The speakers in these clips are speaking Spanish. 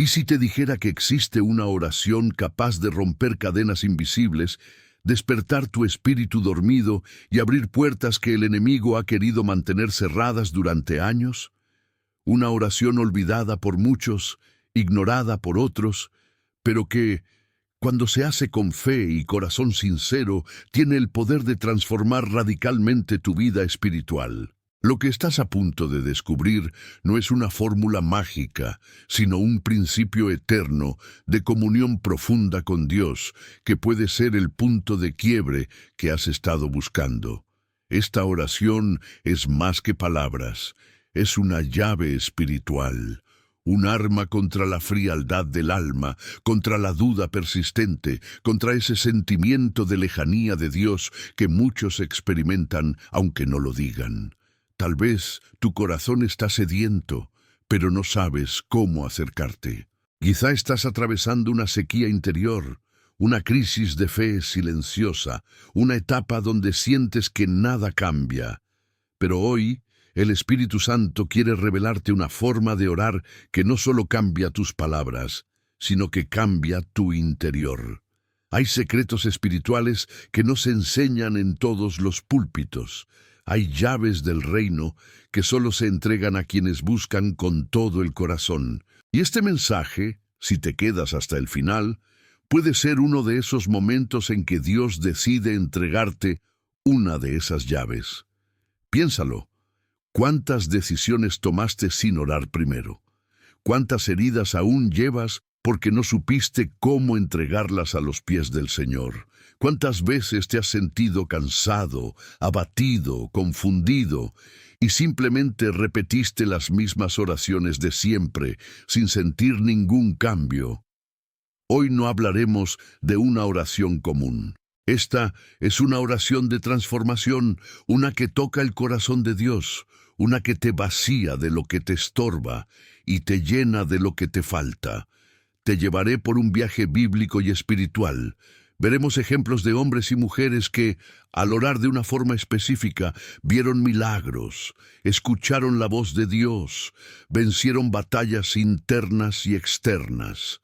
¿Y si te dijera que existe una oración capaz de romper cadenas invisibles, despertar tu espíritu dormido y abrir puertas que el enemigo ha querido mantener cerradas durante años? Una oración olvidada por muchos, ignorada por otros, pero que, cuando se hace con fe y corazón sincero, tiene el poder de transformar radicalmente tu vida espiritual. Lo que estás a punto de descubrir no es una fórmula mágica, sino un principio eterno de comunión profunda con Dios, que puede ser el punto de quiebre que has estado buscando. Esta oración es más que palabras, es una llave espiritual. Un arma contra la frialdad del alma, contra la duda persistente, contra ese sentimiento de lejanía de Dios que muchos experimentan aunque no lo digan. Tal vez tu corazón está sediento, pero no sabes cómo acercarte. Quizá estás atravesando una sequía interior, una crisis de fe silenciosa, una etapa donde sientes que nada cambia. Pero hoy, el Espíritu Santo quiere revelarte una forma de orar que no solo cambia tus palabras, sino que cambia tu interior. Hay secretos espirituales que no se enseñan en todos los púlpitos. Hay llaves del reino que solo se entregan a quienes buscan con todo el corazón. Y este mensaje, si te quedas hasta el final, puede ser uno de esos momentos en que Dios decide entregarte una de esas llaves. Piénsalo. ¿Cuántas decisiones tomaste sin orar primero? ¿Cuántas heridas aún llevas porque no supiste cómo entregarlas a los pies del Señor? ¿Cuántas veces te has sentido cansado, abatido, confundido, y simplemente repetiste las mismas oraciones de siempre, sin sentir ningún cambio? Hoy no hablaremos de una oración común. Esta es una oración de transformación, una que toca el corazón de Dios, una que te vacía de lo que te estorba y te llena de lo que te falta. Te llevaré por un viaje bíblico y espiritual. Veremos ejemplos de hombres y mujeres que, al orar de una forma específica, vieron milagros, escucharon la voz de Dios, vencieron batallas internas y externas.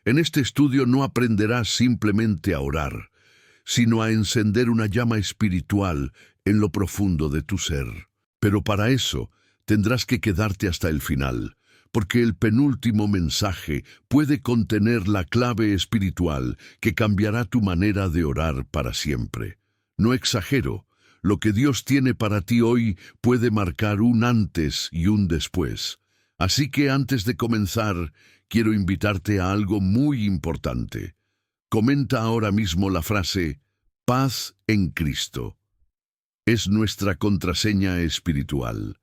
En este estudio no aprenderás simplemente a orar, sino a encender una llama espiritual en lo profundo de tu ser. Pero para eso tendrás que quedarte hasta el final, porque el penúltimo mensaje puede contener la clave espiritual que cambiará tu manera de orar para siempre. No exagero, lo que Dios tiene para ti hoy puede marcar un antes y un después. Así que antes de comenzar, quiero invitarte a algo muy importante. Comenta ahora mismo la frase, paz en Cristo. Es nuestra contraseña espiritual.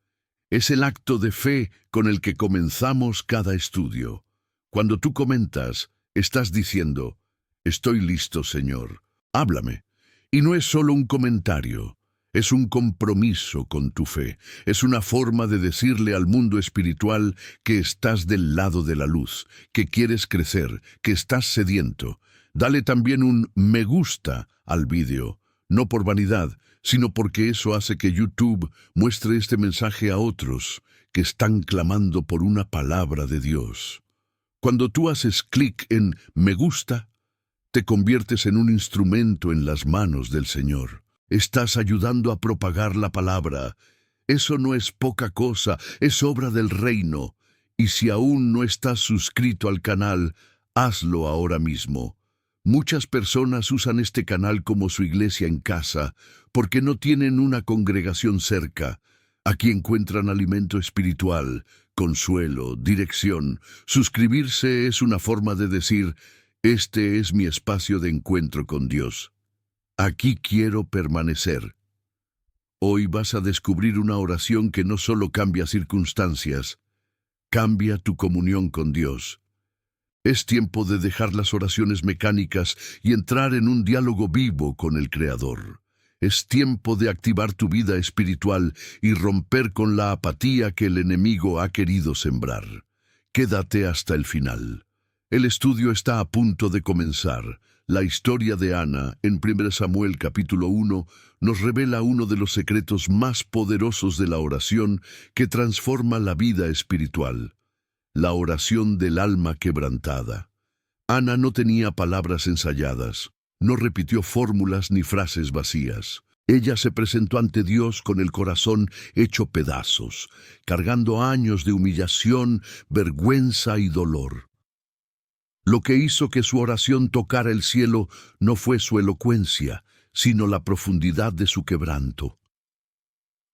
Es el acto de fe con el que comenzamos cada estudio. Cuando tú comentas, estás diciendo, estoy listo, Señor, háblame. Y no es solo un comentario, es un compromiso con tu fe. Es una forma de decirle al mundo espiritual que estás del lado de la luz, que quieres crecer, que estás sediento. Dale también un me gusta al vídeo, no por vanidad, sino porque eso hace que YouTube muestre este mensaje a otros que están clamando por una palabra de Dios. Cuando tú haces clic en me gusta, te conviertes en un instrumento en las manos del Señor. Estás ayudando a propagar la palabra. Eso no es poca cosa, es obra del reino. Y si aún no estás suscrito al canal, hazlo ahora mismo. Muchas personas usan este canal como su iglesia en casa porque no tienen una congregación cerca. Aquí encuentran alimento espiritual, consuelo, dirección. Suscribirse es una forma de decir, este es mi espacio de encuentro con Dios. Aquí quiero permanecer. Hoy vas a descubrir una oración que no solo cambia circunstancias, cambia tu comunión con Dios. Es tiempo de dejar las oraciones mecánicas y entrar en un diálogo vivo con el Creador. Es tiempo de activar tu vida espiritual y romper con la apatía que el enemigo ha querido sembrar. Quédate hasta el final. El estudio está a punto de comenzar. La historia de Ana, en 1 Samuel capítulo 1, nos revela uno de los secretos más poderosos de la oración que transforma la vida espiritual. La oración del alma quebrantada. Ana no tenía palabras ensayadas, no repitió fórmulas ni frases vacías. Ella se presentó ante Dios con el corazón hecho pedazos, cargando años de humillación, vergüenza y dolor. Lo que hizo que su oración tocara el cielo no fue su elocuencia, sino la profundidad de su quebranto.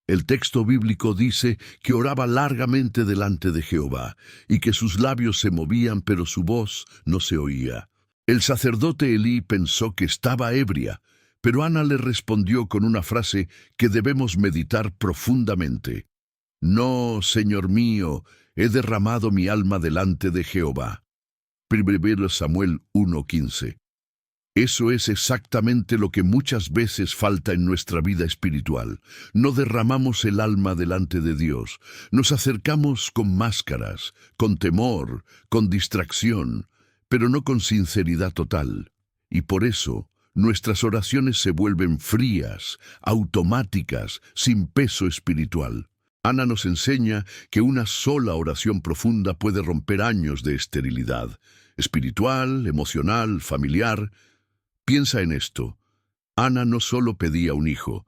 El texto bíblico dice que oraba largamente delante de Jehová, y que sus labios se movían, pero su voz no se oía. El sacerdote Elí pensó que estaba ebria, pero Ana le respondió con una frase que debemos meditar profundamente. No, Señor mío, he derramado mi alma delante de Jehová. 1 Samuel 1:15. Eso es exactamente lo que muchas veces falta en nuestra vida espiritual. No derramamos el alma delante de Dios. Nos acercamos con máscaras, con temor, con distracción, pero no con sinceridad total. Y por eso, nuestras oraciones se vuelven frías, automáticas, sin peso espiritual. Ana nos enseña que una sola oración profunda puede romper años de esterilidad, espiritual, emocional, familiar. Piensa en esto. Ana no solo pedía un hijo,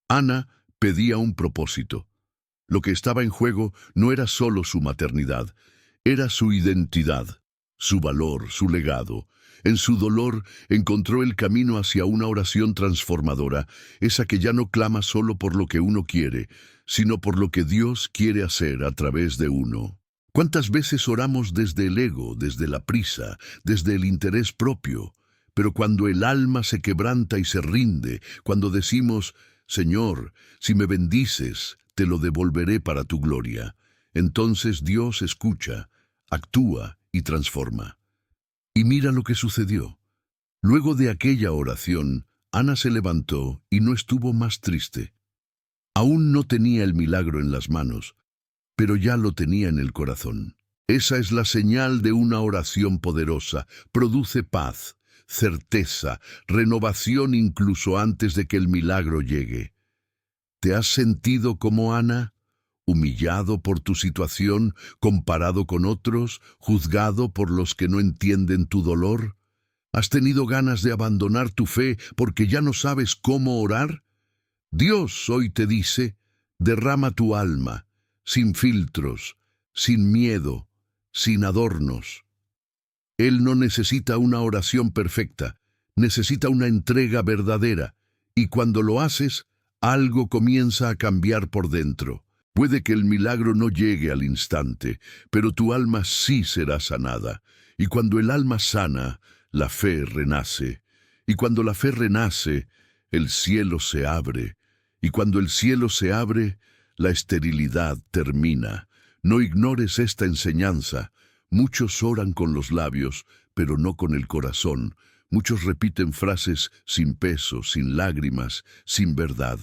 Ana pedía un propósito. Lo que estaba en juego no era solo su maternidad, era su identidad, su valor, su legado. En su dolor encontró el camino hacia una oración transformadora, esa que ya no clama solo por lo que uno quiere, sino por lo que Dios quiere hacer a través de uno. ¿Cuántas veces oramos desde el ego, desde la prisa, desde el interés propio? Pero cuando el alma se quebranta y se rinde, cuando decimos, Señor, si me bendices, te lo devolveré para tu gloria, entonces Dios escucha, actúa y transforma. Y mira lo que sucedió. Luego de aquella oración, Ana se levantó y no estuvo más triste. Aún no tenía el milagro en las manos, pero ya lo tenía en el corazón. Esa es la señal de una oración poderosa. Produce paz, certeza, renovación incluso antes de que el milagro llegue. ¿Te has sentido como Ana? Humillado por tu situación, comparado con otros, juzgado por los que no entienden tu dolor. ¿Has tenido ganas de abandonar tu fe porque ya no sabes cómo orar? Dios hoy te dice, derrama tu alma, sin filtros, sin miedo, sin adornos. Él no necesita una oración perfecta, necesita una entrega verdadera, y cuando lo haces, algo comienza a cambiar por dentro. Puede que el milagro no llegue al instante, pero tu alma sí será sanada. Y cuando el alma sana, la fe renace. Y cuando la fe renace, el cielo se abre. Y cuando el cielo se abre, la esterilidad termina. No ignores esta enseñanza. Muchos oran con los labios, pero no con el corazón. Muchos repiten frases sin peso, sin lágrimas, sin verdad.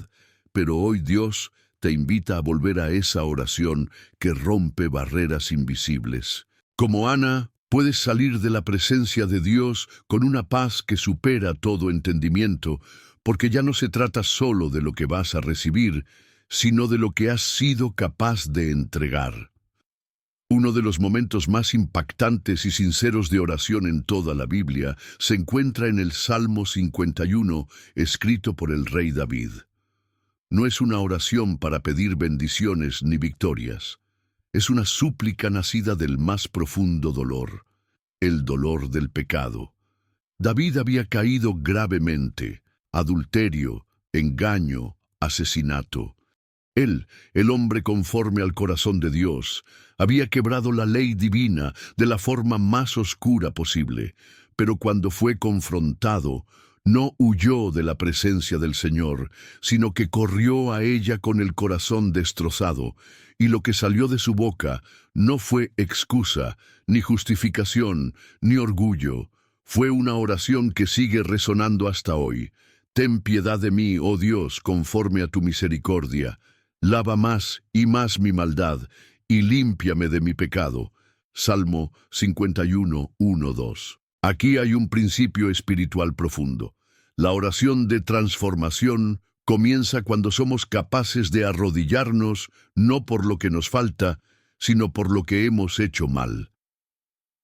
Pero hoy Dios te invita a volver a esa oración que rompe barreras invisibles. Como Ana, puedes salir de la presencia de Dios con una paz que supera todo entendimiento, porque ya no se trata solo de lo que vas a recibir, sino de lo que has sido capaz de entregar. Uno de los momentos más impactantes y sinceros de oración en toda la Biblia se encuentra en el Salmo 51, escrito por el rey David. No es una oración para pedir bendiciones ni victorias. Es una súplica nacida del más profundo dolor, el dolor del pecado. David había caído gravemente: adulterio, engaño, asesinato. Él, el hombre conforme al corazón de Dios, había quebrado la ley divina de la forma más oscura posible, pero cuando fue confrontado, no huyó de la presencia del Señor, sino que corrió a ella con el corazón destrozado, y lo que salió de su boca no fue excusa, ni justificación, ni orgullo. Fue una oración que sigue resonando hasta hoy. Ten piedad de mí, oh Dios, conforme a tu misericordia. Lava más y más mi maldad, y límpiame de mi pecado. Salmo 51, 1, 2. Aquí hay un principio espiritual profundo. La oración de transformación comienza cuando somos capaces de arrodillarnos, no por lo que nos falta, sino por lo que hemos hecho mal.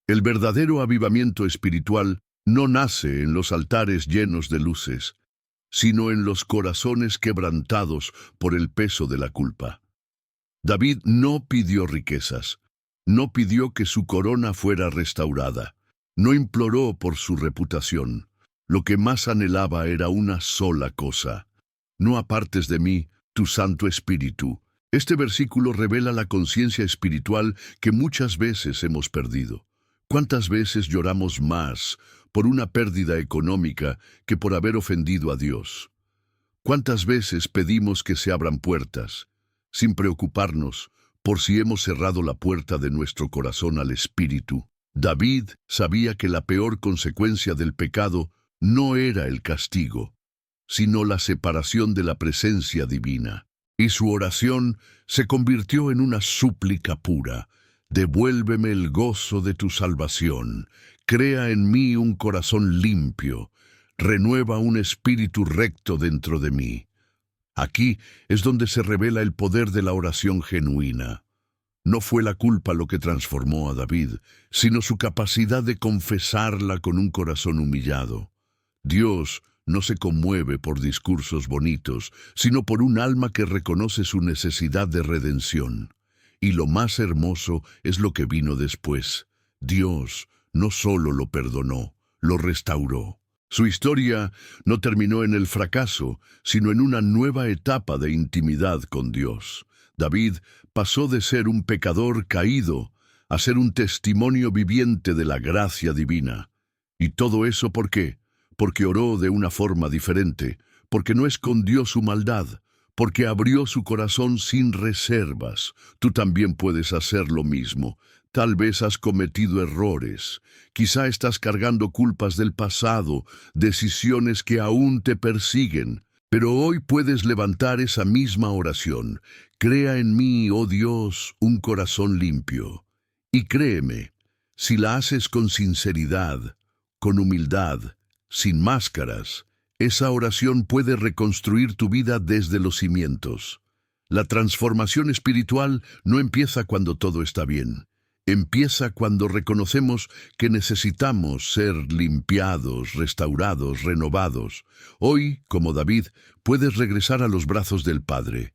El verdadero avivamiento espiritual no nace en los altares llenos de luces, sino en los corazones quebrantados por el peso de la culpa. David no pidió riquezas, no pidió que su corona fuera restaurada, no imploró por su reputación. Lo que más anhelaba era una sola cosa: no apartes de mí tu Santo Espíritu. Este versículo revela la conciencia espiritual que muchas veces hemos perdido. ¿Cuántas veces lloramos más por una pérdida económica que por haber ofendido a Dios? ¿Cuántas veces pedimos que se abran puertas, sin preocuparnos por si hemos cerrado la puerta de nuestro corazón al Espíritu? David sabía que la peor consecuencia del pecado no era el castigo, sino la separación de la presencia divina. Y su oración se convirtió en una súplica pura: devuélveme el gozo de tu salvación, crea en mí un corazón limpio, renueva un espíritu recto dentro de mí. Aquí es donde se revela el poder de la oración genuina. No fue la culpa lo que transformó a David, sino su capacidad de confesarla con un corazón humillado. Dios no se conmueve por discursos bonitos, sino por un alma que reconoce su necesidad de redención. Y lo más hermoso es lo que vino después. Dios no solo lo perdonó, lo restauró. Su historia no terminó en el fracaso, sino en una nueva etapa de intimidad con Dios. David pasó de ser un pecador caído a ser un testimonio viviente de la gracia divina. ¿Y todo eso por qué? Porque oró de una forma diferente, porque no escondió su maldad, porque abrió su corazón sin reservas. Tú también puedes hacer lo mismo. Tal vez has cometido errores. Quizá estás cargando culpas del pasado, decisiones que aún te persiguen. Pero hoy puedes levantar esa misma oración: crea en mí, oh Dios, un corazón limpio. Y créeme, si la haces con sinceridad, con humildad, sin máscaras, esa oración puede reconstruir tu vida desde los cimientos. La transformación espiritual no empieza cuando todo está bien. Empieza cuando reconocemos que necesitamos ser limpiados, restaurados, renovados. Hoy, como David, puedes regresar a los brazos del Padre,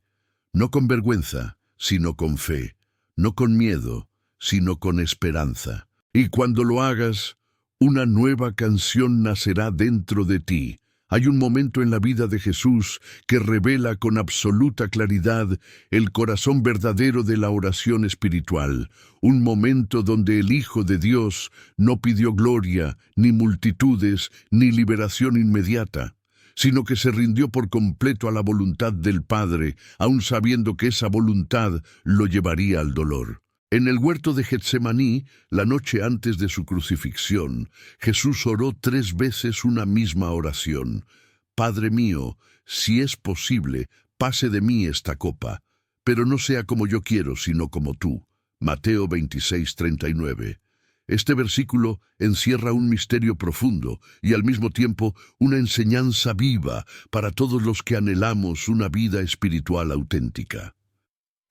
no con vergüenza, sino con fe, no con miedo, sino con esperanza. Y cuando lo hagas, una nueva canción nacerá dentro de ti. Hay un momento en la vida de Jesús que revela con absoluta claridad el corazón verdadero de la oración espiritual, un momento donde el Hijo de Dios no pidió gloria, ni multitudes, ni liberación inmediata, sino que se rindió por completo a la voluntad del Padre, aun sabiendo que esa voluntad lo llevaría al dolor. En el huerto de Getsemaní, la noche antes de su crucifixión, Jesús oró 3 veces una misma oración: Padre mío, si es posible, pase de mí esta copa, pero no sea como yo quiero, sino como tú. Mateo 26:39. Este versículo encierra un misterio profundo y al mismo tiempo una enseñanza viva para todos los que anhelamos una vida espiritual auténtica.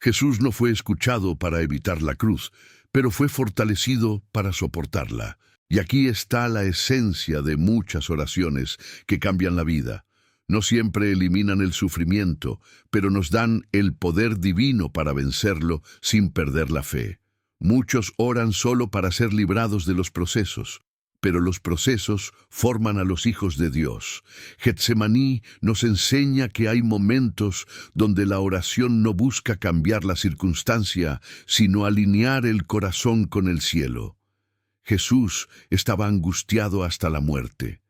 Jesús no fue escuchado para evitar la cruz, pero fue fortalecido para soportarla. Y aquí está la esencia de muchas oraciones que cambian la vida. No siempre eliminan el sufrimiento, pero nos dan el poder divino para vencerlo sin perder la fe. Muchos oran solo para ser librados de los procesos, pero los procesos forman a los hijos de Dios. Getsemaní nos enseña que hay momentos donde la oración no busca cambiar la circunstancia, sino alinear el corazón con el cielo. Jesús estaba angustiado hasta la muerte.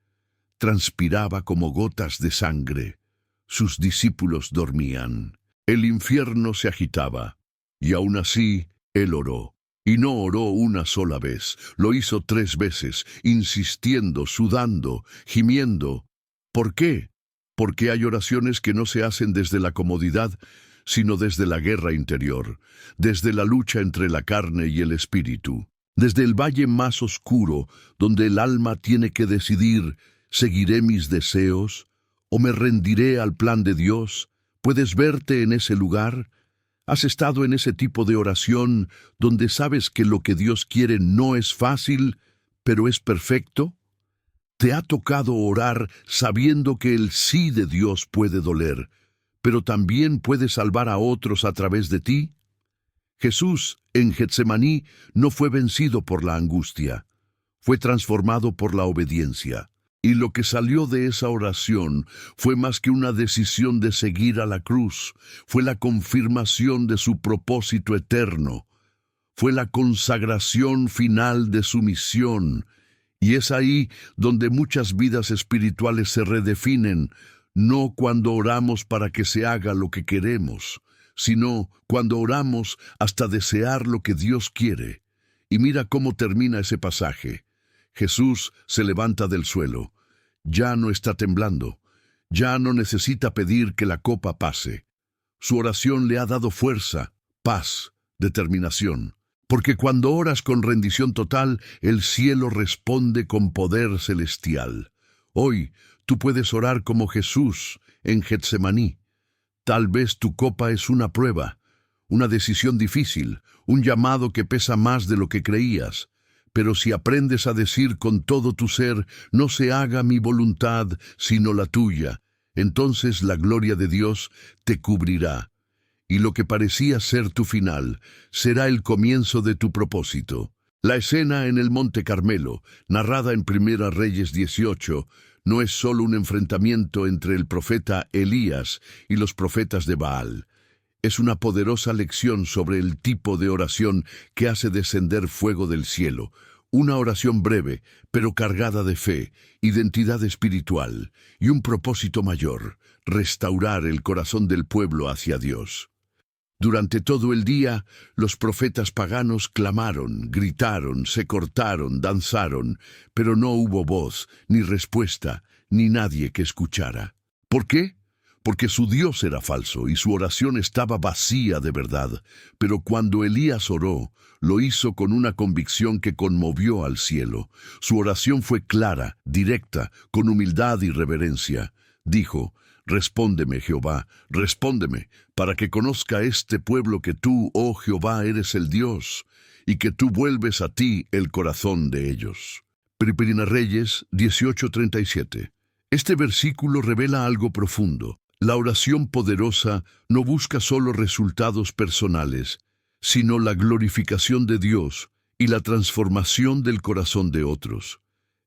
Transpiraba como gotas de sangre. Sus discípulos dormían. El infierno se agitaba, y aún así él oró. Y no oró una sola vez, lo hizo 3 veces, insistiendo, sudando, gimiendo. ¿Por qué? Porque hay oraciones que no se hacen desde la comodidad, sino desde la guerra interior, desde la lucha entre la carne y el espíritu, desde el valle más oscuro, donde el alma tiene que decidir: ¿seguiré mis deseos o me rendiré al plan de Dios? ¿Puedes verte en ese lugar? ¿Has estado en ese tipo de oración donde sabes que lo que Dios quiere no es fácil, pero es perfecto? ¿Te ha tocado orar sabiendo que el sí de Dios puede doler, pero también puede salvar a otros a través de ti? Jesús, en Getsemaní, no fue vencido por la angustia, fue transformado por la obediencia. Y lo que salió de esa oración fue más que una decisión de seguir a la cruz, fue la confirmación de su propósito eterno, fue la consagración final de su misión. Y es ahí donde muchas vidas espirituales se redefinen, no cuando oramos para que se haga lo que queremos, sino cuando oramos hasta desear lo que Dios quiere. Y mira cómo termina ese pasaje. Jesús se levanta del suelo. Ya no está temblando. Ya no necesita pedir que la copa pase. Su oración le ha dado fuerza, paz, determinación. Porque cuando oras con rendición total, el cielo responde con poder celestial. Hoy tú puedes orar como Jesús en Getsemaní. Tal vez tu copa es una prueba, una decisión difícil, un llamado que pesa más de lo que creías. Pero si aprendes a decir con todo tu ser, no se haga mi voluntad, sino la tuya, entonces la gloria de Dios te cubrirá. Y lo que parecía ser tu final, será el comienzo de tu propósito. La escena en el Monte Carmelo, narrada en Primera Reyes 18, no es solo un enfrentamiento entre el profeta Elías y los profetas de Baal. Es una poderosa lección sobre el tipo de oración que hace descender fuego del cielo. Una oración breve, pero cargada de fe, identidad espiritual y un propósito mayor: restaurar el corazón del pueblo hacia Dios. Durante todo el día, los profetas paganos clamaron, gritaron, se cortaron, danzaron, pero no hubo voz, ni respuesta, ni nadie que escuchara. ¿Por qué? Porque su Dios era falso y su oración estaba vacía de verdad. Pero cuando Elías oró, lo hizo con una convicción que conmovió al cielo. Su oración fue clara, directa, con humildad y reverencia. Dijo: «Respóndeme, Jehová, respóndeme, para que conozca este pueblo que tú, oh Jehová, eres el Dios, y que tú vuelves a ti el corazón de ellos». Primera Reyes 18:37. Este versículo revela algo profundo. La oración poderosa no busca solo resultados personales, sino la glorificación de Dios y la transformación del corazón de otros.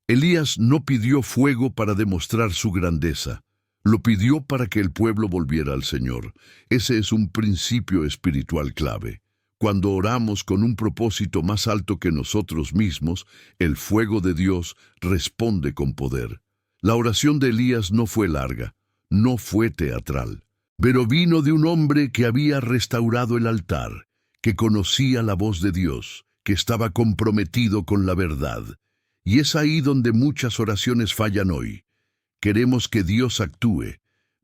Elías no pidió fuego para demostrar su grandeza. Lo pidió para que el pueblo volviera al Señor. Ese es un principio espiritual clave. Cuando oramos con un propósito más alto que nosotros mismos, el fuego de Dios responde con poder. La oración de Elías no fue larga, no fue teatral, pero vino de un hombre que había restaurado el altar, que conocía la voz de Dios, que estaba comprometido con la verdad. Y es ahí donde muchas oraciones fallan hoy. Queremos que Dios actúe,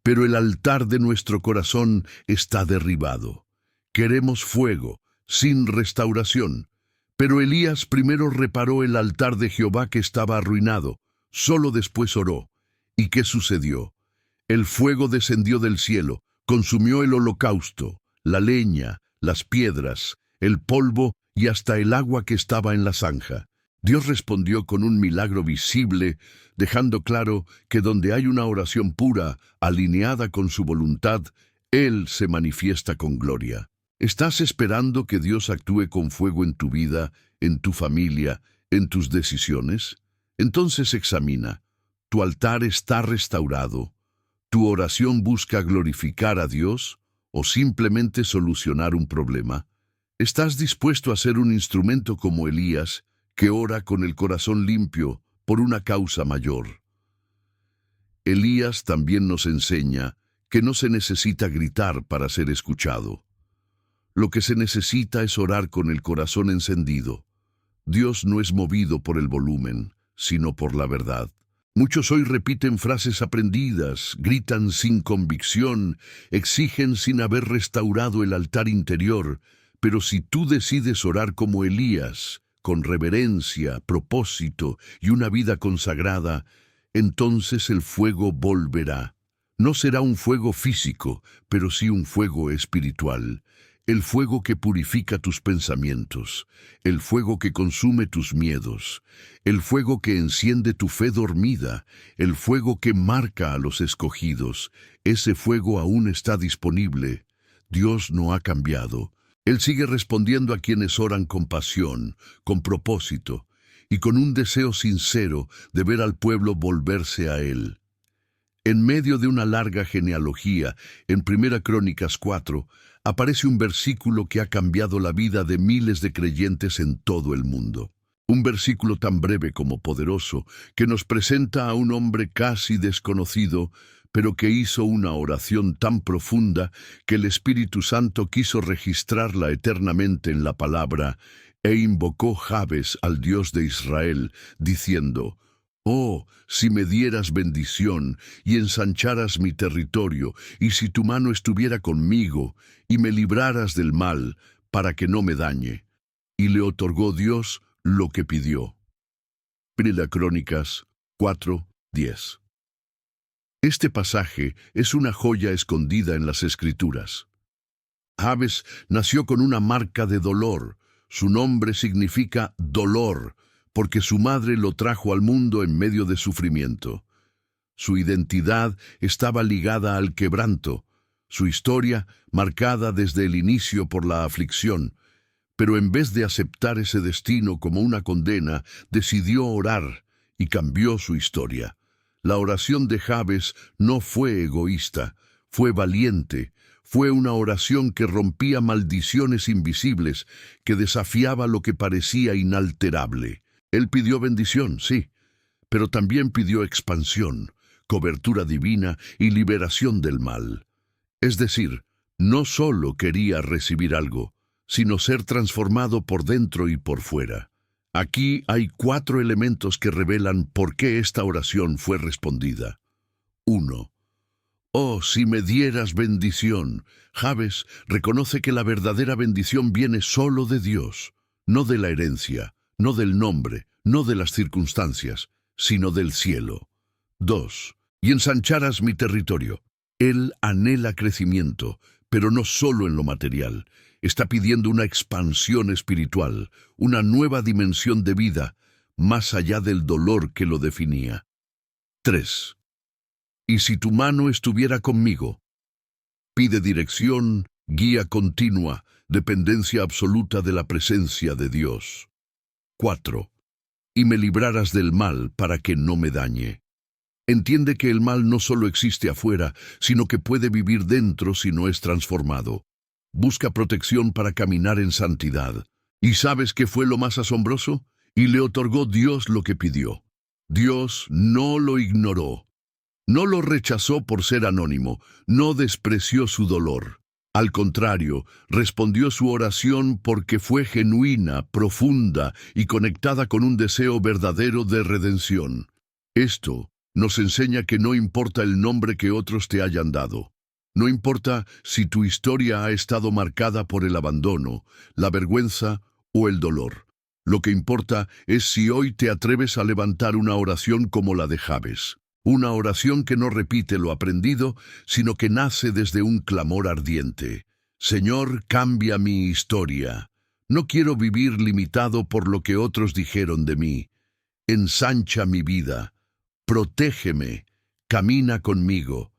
pero el altar de nuestro corazón está derribado. Queremos fuego, sin restauración. Pero Elías primero reparó el altar de Jehová que estaba arruinado, solo después oró. ¿Y qué sucedió? El fuego descendió del cielo, consumió el holocausto, la leña, las piedras, el polvo y hasta el agua que estaba en la zanja. Dios respondió con un milagro visible, dejando claro que donde hay una oración pura, alineada con su voluntad, Él se manifiesta con gloria. ¿Estás esperando que Dios actúe con fuego en tu vida, en tu familia, en tus decisiones? Entonces examina. ¿Tu altar está restaurado? ¿Tu oración busca glorificar a Dios o simplemente solucionar un problema? ¿Estás dispuesto a ser un instrumento como Elías, que ora con el corazón limpio por una causa mayor? Elías también nos enseña que no se necesita gritar para ser escuchado. Lo que se necesita es orar con el corazón encendido. Dios no es movido por el volumen, sino por la verdad. Muchos hoy repiten frases aprendidas, gritan sin convicción, exigen sin haber restaurado el altar interior, pero si tú decides orar como Elías, con reverencia, propósito y una vida consagrada, entonces el fuego volverá. No será un fuego físico, pero sí un fuego espiritual. el fuego que purifica tus pensamientos, el fuego que consume tus miedos, el fuego que enciende tu fe dormida, el fuego que marca a los escogidos. Ese fuego aún está disponible. Dios no ha cambiado. Él sigue respondiendo a quienes oran con pasión, con propósito y con un deseo sincero de ver al pueblo volverse a Él. En medio de una larga genealogía, en 1 Crónicas 4, aparece un versículo que ha cambiado la vida de miles de creyentes en todo el mundo. Un versículo tan breve como poderoso, que nos presenta a un hombre casi desconocido, pero que hizo una oración tan profunda que el Espíritu Santo quiso registrarla eternamente en la palabra, e invocó Jabes al Dios de Israel, diciendo: «Oh, si me dieras bendición y ensancharas mi territorio, y si tu mano estuviera conmigo y me libraras del mal, para que no me dañe». Y le otorgó Dios lo que pidió. 1 Crónicas 4:10. Este pasaje es una joya escondida en las Escrituras. Jabes nació con una marca de dolor. Su nombre significa dolor, porque su madre lo trajo al mundo en medio de sufrimiento. Su identidad estaba ligada al quebranto, su historia marcada desde el inicio por la aflicción, pero en vez de aceptar ese destino como una condena, decidió orar y cambió su historia. La oración de Jabes no fue egoísta, fue valiente. Fue una oración que rompía maldiciones invisibles, que desafiaba lo que parecía inalterable. Él pidió bendición, sí, pero también pidió expansión, cobertura divina y liberación del mal. Es decir, no solo quería recibir algo, sino ser transformado por dentro y por fuera. Aquí hay 4 elementos que revelan por qué esta oración fue respondida. 1. «Oh, si me dieras bendición». Jabes reconoce que la verdadera bendición viene solo de Dios, no de la herencia, no del nombre, no de las circunstancias, sino del cielo. 2. «Y ensancharas mi territorio». Él anhela crecimiento, pero no solo en lo material. Está pidiendo una expansión espiritual, una nueva dimensión de vida, más allá del dolor que lo definía. 3. «Y si tu mano estuviera conmigo». Pide dirección, guía continua, dependencia absoluta de la presencia de Dios. 4. «Y me libraras del mal para que no me dañe». Entiende que el mal no solo existe afuera, sino que puede vivir dentro si no es transformado. Busca protección para caminar en santidad. ¿Y sabes qué fue lo más asombroso? Y le otorgó Dios lo que pidió. Dios no lo ignoró. No lo rechazó por ser anónimo, no despreció su dolor. Al contrario, respondió su oración porque fue genuina, profunda y conectada con un deseo verdadero de redención. Esto nos enseña que no importa el nombre que otros te hayan dado. No importa si tu historia ha estado marcada por el abandono, la vergüenza o el dolor. Lo que importa es si hoy te atreves a levantar una oración como la de Jabes. Una oración que no repite lo aprendido, sino que nace desde un clamor ardiente. «Señor, cambia mi historia. No quiero vivir limitado por lo que otros dijeron de mí. Ensancha mi vida. Protégeme. Camina conmigo».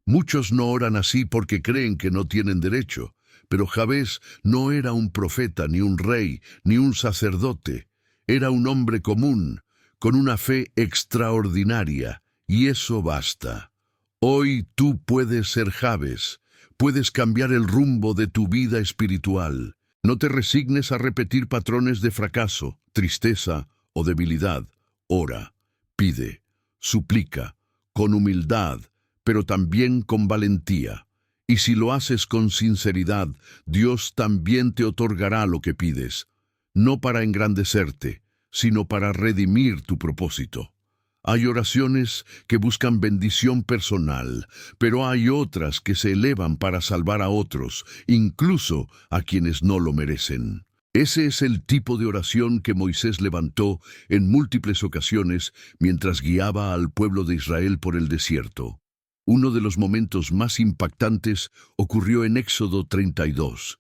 Muchos no oran así porque creen que no tienen derecho, pero Jabes no era un profeta, ni un rey, ni un sacerdote. Era un hombre común, con una fe extraordinaria. Y eso basta. Hoy tú puedes ser Jabes, puedes cambiar el rumbo de tu vida espiritual. No te resignes a repetir patrones de fracaso, tristeza o debilidad. Ora, pide, suplica, con humildad, pero también con valentía. Y si lo haces con sinceridad, Dios también te otorgará lo que pides, no para engrandecerte, sino para redimir tu propósito. Hay oraciones que buscan bendición personal, pero hay otras que se elevan para salvar a otros, incluso a quienes no lo merecen. Ese es el tipo de oración que Moisés levantó en múltiples ocasiones mientras guiaba al pueblo de Israel por el desierto. Uno de los momentos más impactantes ocurrió en Éxodo 32.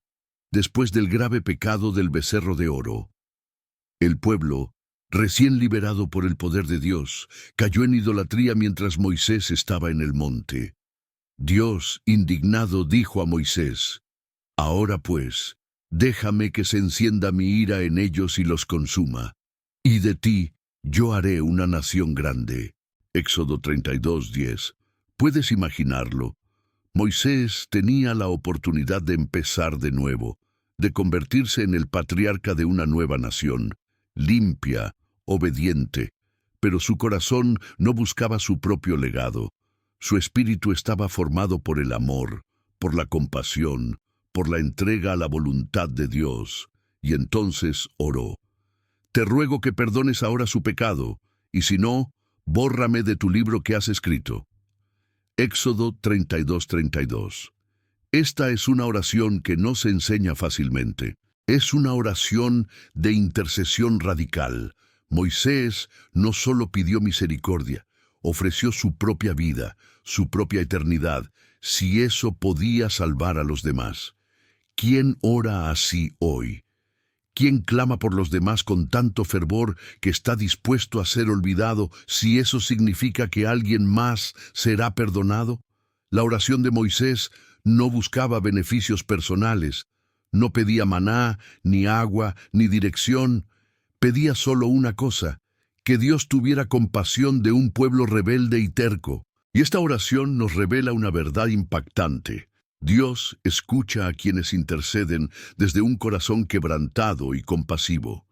después del grave pecado del becerro de oro. El pueblo, recién liberado por el poder de Dios, cayó en idolatría mientras Moisés estaba en el monte. Dios, indignado, dijo a Moisés: «Ahora pues, déjame que se encienda mi ira en ellos y los consuma, y de ti yo haré una nación grande». Éxodo 32:10. ¿Puedes imaginarlo? Moisés tenía la oportunidad de empezar de nuevo, de convertirse en el patriarca de una nueva nación, limpia, obediente, pero su corazón no buscaba su propio legado. Su espíritu estaba formado por el amor, por la compasión, por la entrega a la voluntad de Dios, y entonces oró: «Te ruego que perdones ahora su pecado, y si no, bórrame de tu libro que has escrito». Éxodo 32:32. Esta es una oración que no se enseña fácilmente. Es una oración de intercesión radical. Moisés no solo pidió misericordia, ofreció su propia vida, su propia eternidad, si eso podía salvar a los demás. ¿Quién ora así hoy? ¿Quién clama por los demás con tanto fervor que está dispuesto a ser olvidado si eso significa que alguien más será perdonado? La oración de Moisés no buscaba beneficios personales, no pedía maná, ni agua, ni dirección. Pedía solo una cosa: que Dios tuviera compasión de un pueblo rebelde y terco. Y esta oración nos revela una verdad impactante. Dios escucha a quienes interceden desde un corazón quebrantado y compasivo.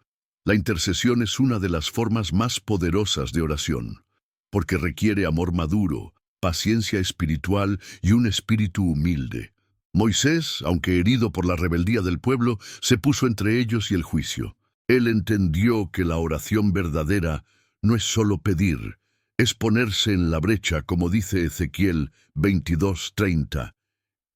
La intercesión es una de las formas más poderosas de oración, porque requiere amor maduro, paciencia espiritual y un espíritu humilde. Moisés, aunque herido por la rebeldía del pueblo, se puso entre ellos y el juicio. Él entendió que la oración verdadera no es solo pedir, es ponerse en la brecha, como dice Ezequiel 22:30.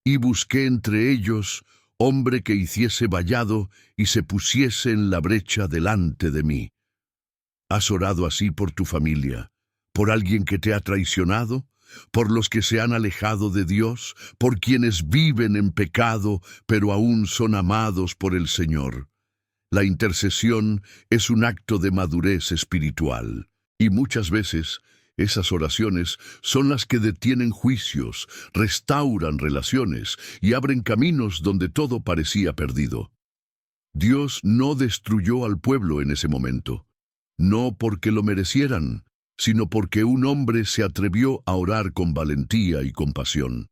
«Y busqué entre ellos hombre que hiciese vallado y se pusiese en la brecha delante de mí». ¿Has orado así por tu familia? ¿Por alguien que te ha traicionado? ¿Por los que se han alejado de Dios? ¿Por quienes viven en pecado, pero aún son amados por el Señor? La intercesión es un acto de madurez espiritual, y muchas veces esas oraciones son las que detienen juicios, restauran relaciones y abren caminos donde todo parecía perdido. Dios no destruyó al pueblo en ese momento, no porque lo merecieran, sino porque un hombre se atrevió a orar con valentía y compasión.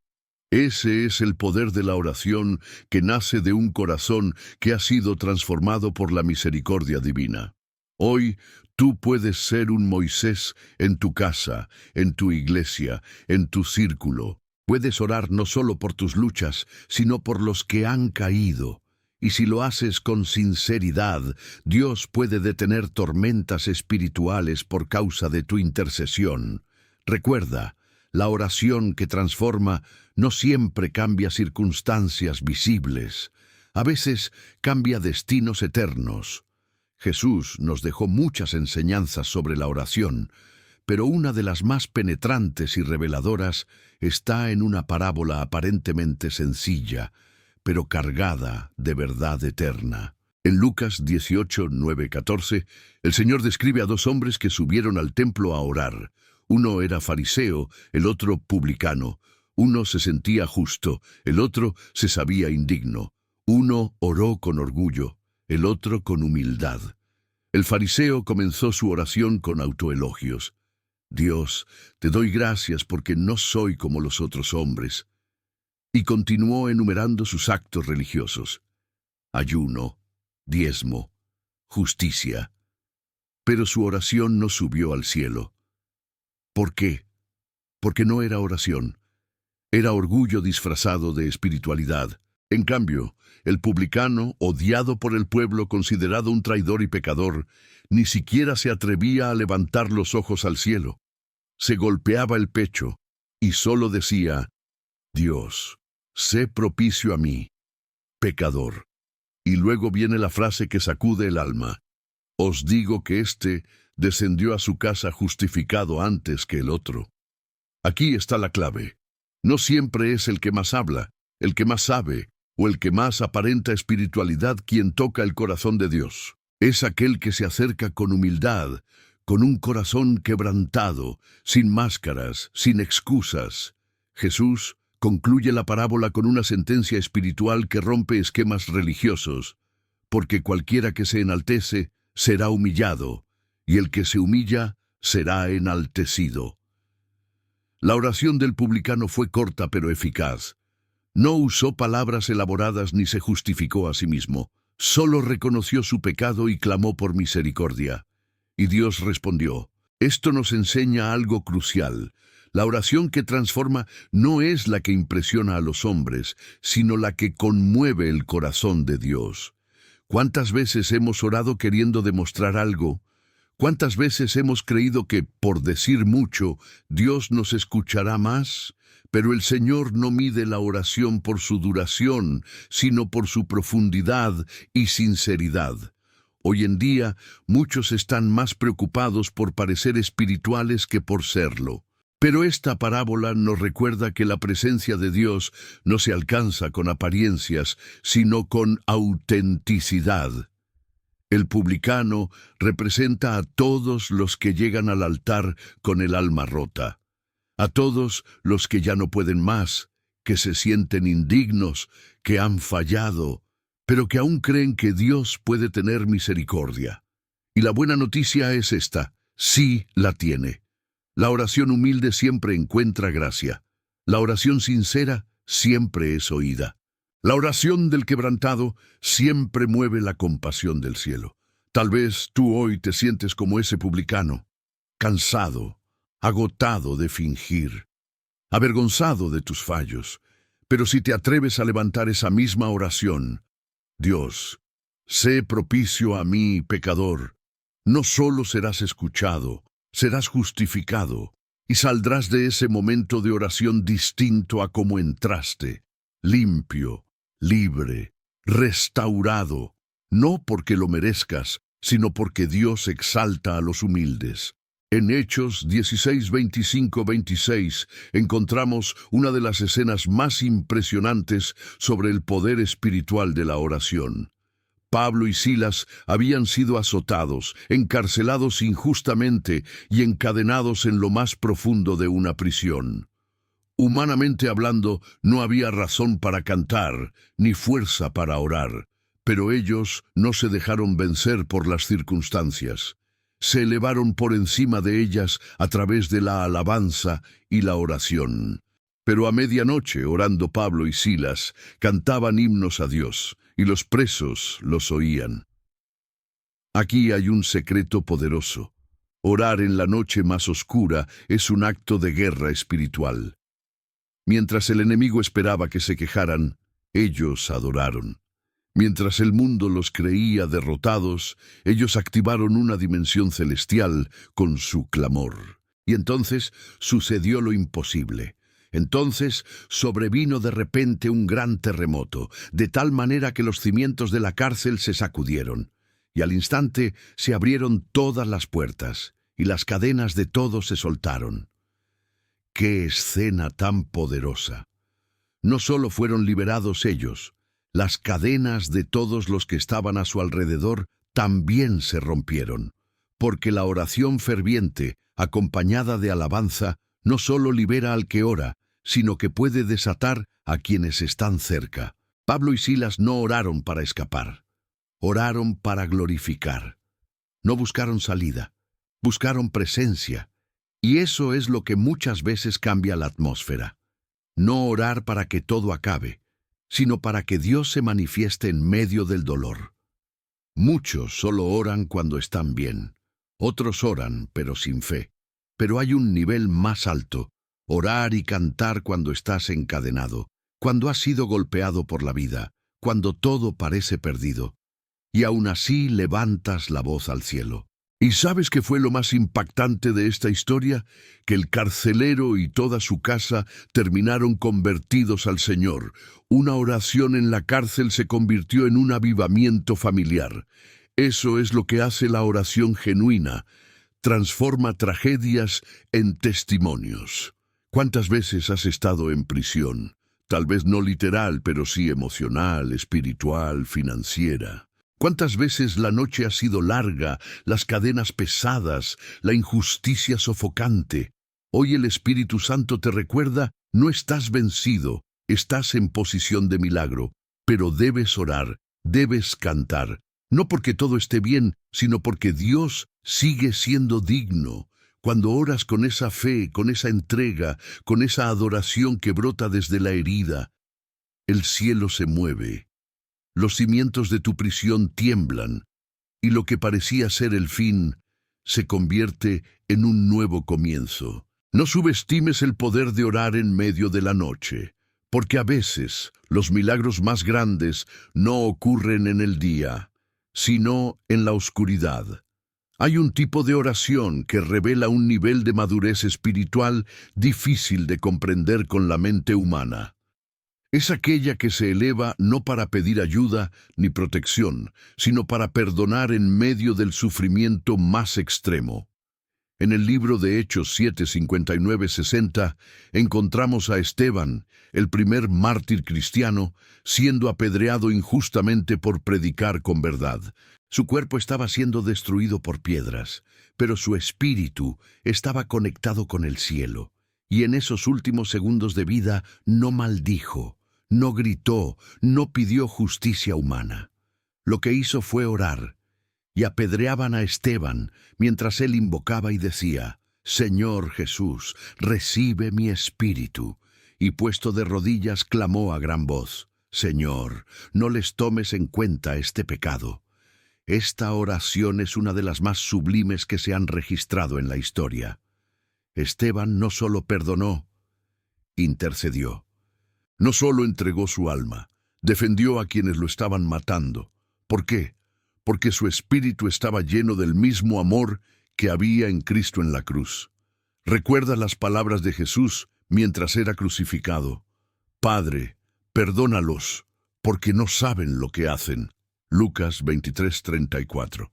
Ese es el poder de la oración que nace de un corazón que ha sido transformado por la misericordia divina. Hoy, tú puedes ser un Moisés en tu casa, en tu iglesia, en tu círculo. Puedes orar no solo por tus luchas, sino por los que han caído. Y si lo haces con sinceridad, Dios puede detener tormentas espirituales por causa de tu intercesión. Recuerda, la oración que transforma no siempre cambia circunstancias visibles. A veces cambia destinos eternos. Jesús nos dejó muchas enseñanzas sobre la oración, pero una de las más penetrantes y reveladoras está en una parábola aparentemente sencilla, pero cargada de verdad eterna. En Lucas 18:9-14, el Señor describe a dos hombres que subieron al templo a orar. Uno era fariseo, el otro publicano. Uno se sentía justo, el otro se sabía indigno. Uno oró con orgullo, el otro con humildad. El fariseo comenzó su oración con autoelogios. «Dios, te doy gracias porque no soy como los otros hombres». Y continuó enumerando sus actos religiosos: ayuno, diezmo, justicia. Pero su oración no subió al cielo. ¿Por qué? Porque no era oración. Era orgullo disfrazado de espiritualidad. En cambio, el publicano, odiado por el pueblo, considerado un traidor y pecador, ni siquiera se atrevía a levantar los ojos al cielo. Se golpeaba el pecho y solo decía: «Dios, sé propicio a mí, pecador». Y luego viene la frase que sacude el alma: «Os digo que éste descendió a su casa justificado antes que el otro». Aquí está la clave. No siempre es el que más habla, el que más sabe, o el que más aparenta espiritualidad quien toca el corazón de Dios. Es aquel que se acerca con humildad, con un corazón quebrantado, sin máscaras, sin excusas. Jesús concluye la parábola con una sentencia espiritual que rompe esquemas religiosos, porque cualquiera que se enaltece será humillado, y el que se humilla será enaltecido. La oración del publicano fue corta pero eficaz. No usó palabras elaboradas ni se justificó a sí mismo. Solo reconoció su pecado y clamó por misericordia. Y Dios respondió. Esto nos enseña algo crucial. La oración que transforma no es la que impresiona a los hombres, sino la que conmueve el corazón de Dios. ¿Cuántas veces hemos orado queriendo demostrar algo? ¿Cuántas veces hemos creído que, por decir mucho, Dios nos escuchará más? Pero el Señor no mide la oración por su duración, sino por su profundidad y sinceridad. Hoy en día, muchos están más preocupados por parecer espirituales que por serlo. Pero esta parábola nos recuerda que la presencia de Dios no se alcanza con apariencias, sino con autenticidad. El publicano representa a todos los que llegan al altar con el alma rota, a todos los que ya no pueden más, que se sienten indignos, que han fallado, pero que aún creen que Dios puede tener misericordia. Y la buena noticia es esta: sí la tiene. La oración humilde siempre encuentra gracia. La oración sincera siempre es oída. La oración del quebrantado siempre mueve la compasión del cielo. Tal vez tú hoy te sientes como ese publicano, cansado, agotado de fingir, avergonzado de tus fallos. Pero si te atreves a levantar esa misma oración: Dios, sé propicio a mí, pecador, no solo serás escuchado, serás justificado, y saldrás de ese momento de oración distinto a como entraste, limpio, libre, restaurado, no porque lo merezcas, sino porque Dios exalta a los humildes. En Hechos 16, 25, 26 encontramos una de las escenas más impresionantes sobre el poder espiritual de la oración. Pablo y Silas habían sido azotados, encarcelados injustamente y encadenados en lo más profundo de una prisión. Humanamente hablando, no había razón para cantar, ni fuerza para orar, pero ellos no se dejaron vencer por las circunstancias. Se elevaron por encima de ellas a través de la alabanza y la oración. Pero a medianoche, orando Pablo y Silas, cantaban himnos a Dios, y los presos los oían. Aquí hay un secreto poderoso. Orar en la noche más oscura es un acto de guerra espiritual. Mientras el enemigo esperaba que se quejaran, ellos adoraron. Mientras el mundo los creía derrotados, ellos activaron una dimensión celestial con su clamor. Y entonces sucedió lo imposible. Entonces sobrevino de repente un gran terremoto, de tal manera que los cimientos de la cárcel se sacudieron, y al instante se abrieron todas las puertas, y las cadenas de todos se soltaron. ¡Qué escena tan poderosa! No solo fueron liberados ellos, las cadenas de todos los que estaban a su alrededor también se rompieron, porque la oración ferviente, acompañada de alabanza, no solo libera al que ora, sino que puede desatar a quienes están cerca. Pablo y Silas no oraron para escapar, oraron para glorificar. No buscaron salida, buscaron presencia. Y eso es lo que muchas veces cambia la atmósfera. No orar para que todo acabe, sino para que Dios se manifieste en medio del dolor. Muchos solo oran cuando están bien. Otros oran, pero sin fe. Pero hay un nivel más alto: orar y cantar cuando estás encadenado, cuando has sido golpeado por la vida, cuando todo parece perdido. Y aún así levantas la voz al cielo. ¿Y sabes qué fue lo más impactante de esta historia? Que el carcelero y toda su casa terminaron convertidos al Señor. Una oración en la cárcel se convirtió en un avivamiento familiar. Eso es lo que hace la oración genuina. Transforma tragedias en testimonios. ¿Cuántas veces has estado en prisión? Tal vez no literal, pero sí emocional, espiritual, financiera. ¿Cuántas veces la noche ha sido larga, las cadenas pesadas, la injusticia sofocante? Hoy el Espíritu Santo te recuerda, no estás vencido, estás en posición de milagro, pero debes orar, debes cantar, no porque todo esté bien, sino porque Dios sigue siendo digno. Cuando oras con esa fe, con esa entrega, con esa adoración que brota desde la herida, el cielo se mueve. Los cimientos de tu prisión tiemblan, y lo que parecía ser el fin se convierte en un nuevo comienzo. No subestimes el poder de orar en medio de la noche, porque a veces los milagros más grandes no ocurren en el día, sino en la oscuridad. Hay un tipo de oración que revela un nivel de madurez espiritual difícil de comprender con la mente humana. Es aquella que se eleva no para pedir ayuda ni protección, sino para perdonar en medio del sufrimiento más extremo. En el libro de Hechos 7, 59-60, encontramos a Esteban, el primer mártir cristiano, siendo apedreado injustamente por predicar con verdad. Su cuerpo estaba siendo destruido por piedras, pero su espíritu estaba conectado con el cielo. Y en esos últimos segundos de vida no maldijo, no gritó, no pidió justicia humana. Lo que hizo fue orar. Y apedreaban a Esteban, mientras él invocaba y decía, «Señor Jesús, recibe mi espíritu». Y puesto de rodillas clamó a gran voz, «Señor, no les tomes en cuenta este pecado». Esta oración es una de las más sublimes que se han registrado en la historia. Esteban no solo perdonó, intercedió. No solo entregó su alma, defendió a quienes lo estaban matando. ¿Por qué? Porque su espíritu estaba lleno del mismo amor que había en Cristo en la cruz. Recuerda las palabras de Jesús mientras era crucificado. «Padre, perdónalos, porque no saben lo que hacen». Lucas 23:34.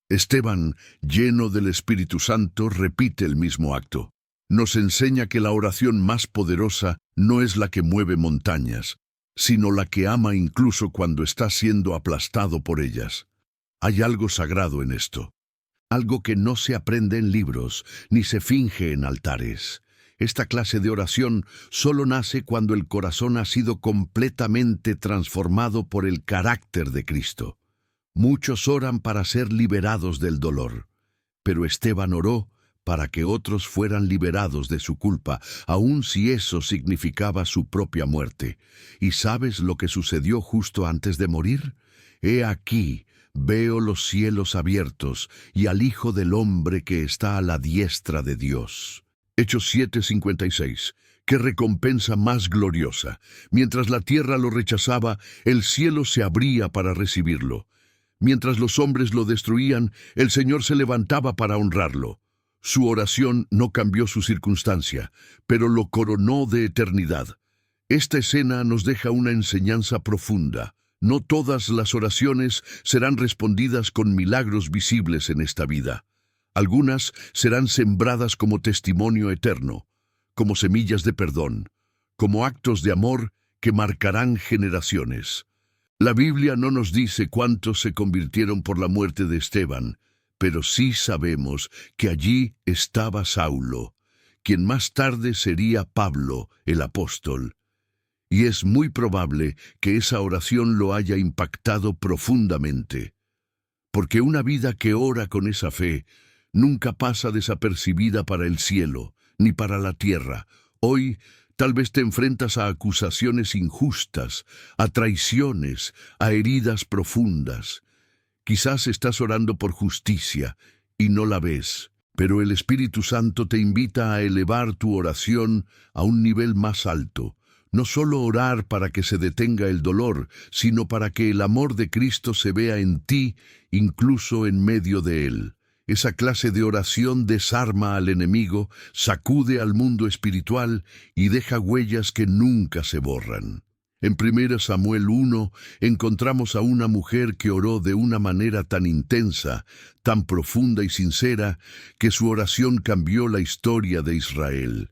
Esteban, lleno del Espíritu Santo, repite el mismo acto. Nos enseña que la oración más poderosa no es la que mueve montañas, sino la que ama incluso cuando está siendo aplastado por ellas. Hay algo sagrado en esto, algo que no se aprende en libros ni se finge en altares. Esta clase de oración solo nace cuando el corazón ha sido completamente transformado por el carácter de Cristo. Muchos oran para ser liberados del dolor, pero Esteban oró para que otros fueran liberados de su culpa, aun si eso significaba su propia muerte. ¿Y sabes lo que sucedió justo antes de morir? He aquí, veo los cielos abiertos y al Hijo del Hombre que está a la diestra de Dios. Hechos 7:56. ¡Qué recompensa más gloriosa! Mientras la tierra lo rechazaba, el cielo se abría para recibirlo. Mientras los hombres lo destruían, el Señor se levantaba para honrarlo. Su oración no cambió su circunstancia, pero lo coronó de eternidad. Esta escena nos deja una enseñanza profunda. No todas las oraciones serán respondidas con milagros visibles en esta vida. Algunas serán sembradas como testimonio eterno, como semillas de perdón, como actos de amor que marcarán generaciones. La Biblia no nos dice cuántos se convirtieron por la muerte de Esteban, pero sí sabemos que allí estaba Saulo, quien más tarde sería Pablo, el apóstol. Y es muy probable que esa oración lo haya impactado profundamente, porque una vida que ora con esa fe nunca pasa desapercibida para el cielo, ni para la tierra. Hoy, tal vez te enfrentas a acusaciones injustas, a traiciones, a heridas profundas. Quizás estás orando por justicia y no la ves, pero el Espíritu Santo te invita a elevar tu oración a un nivel más alto. No solo orar para que se detenga el dolor, sino para que el amor de Cristo se vea en ti, incluso en medio de él. Esa clase de oración desarma al enemigo, sacude al mundo espiritual y deja huellas que nunca se borran. En 1 Samuel 1 encontramos a una mujer que oró de una manera tan intensa, tan profunda y sincera, que su oración cambió la historia de Israel.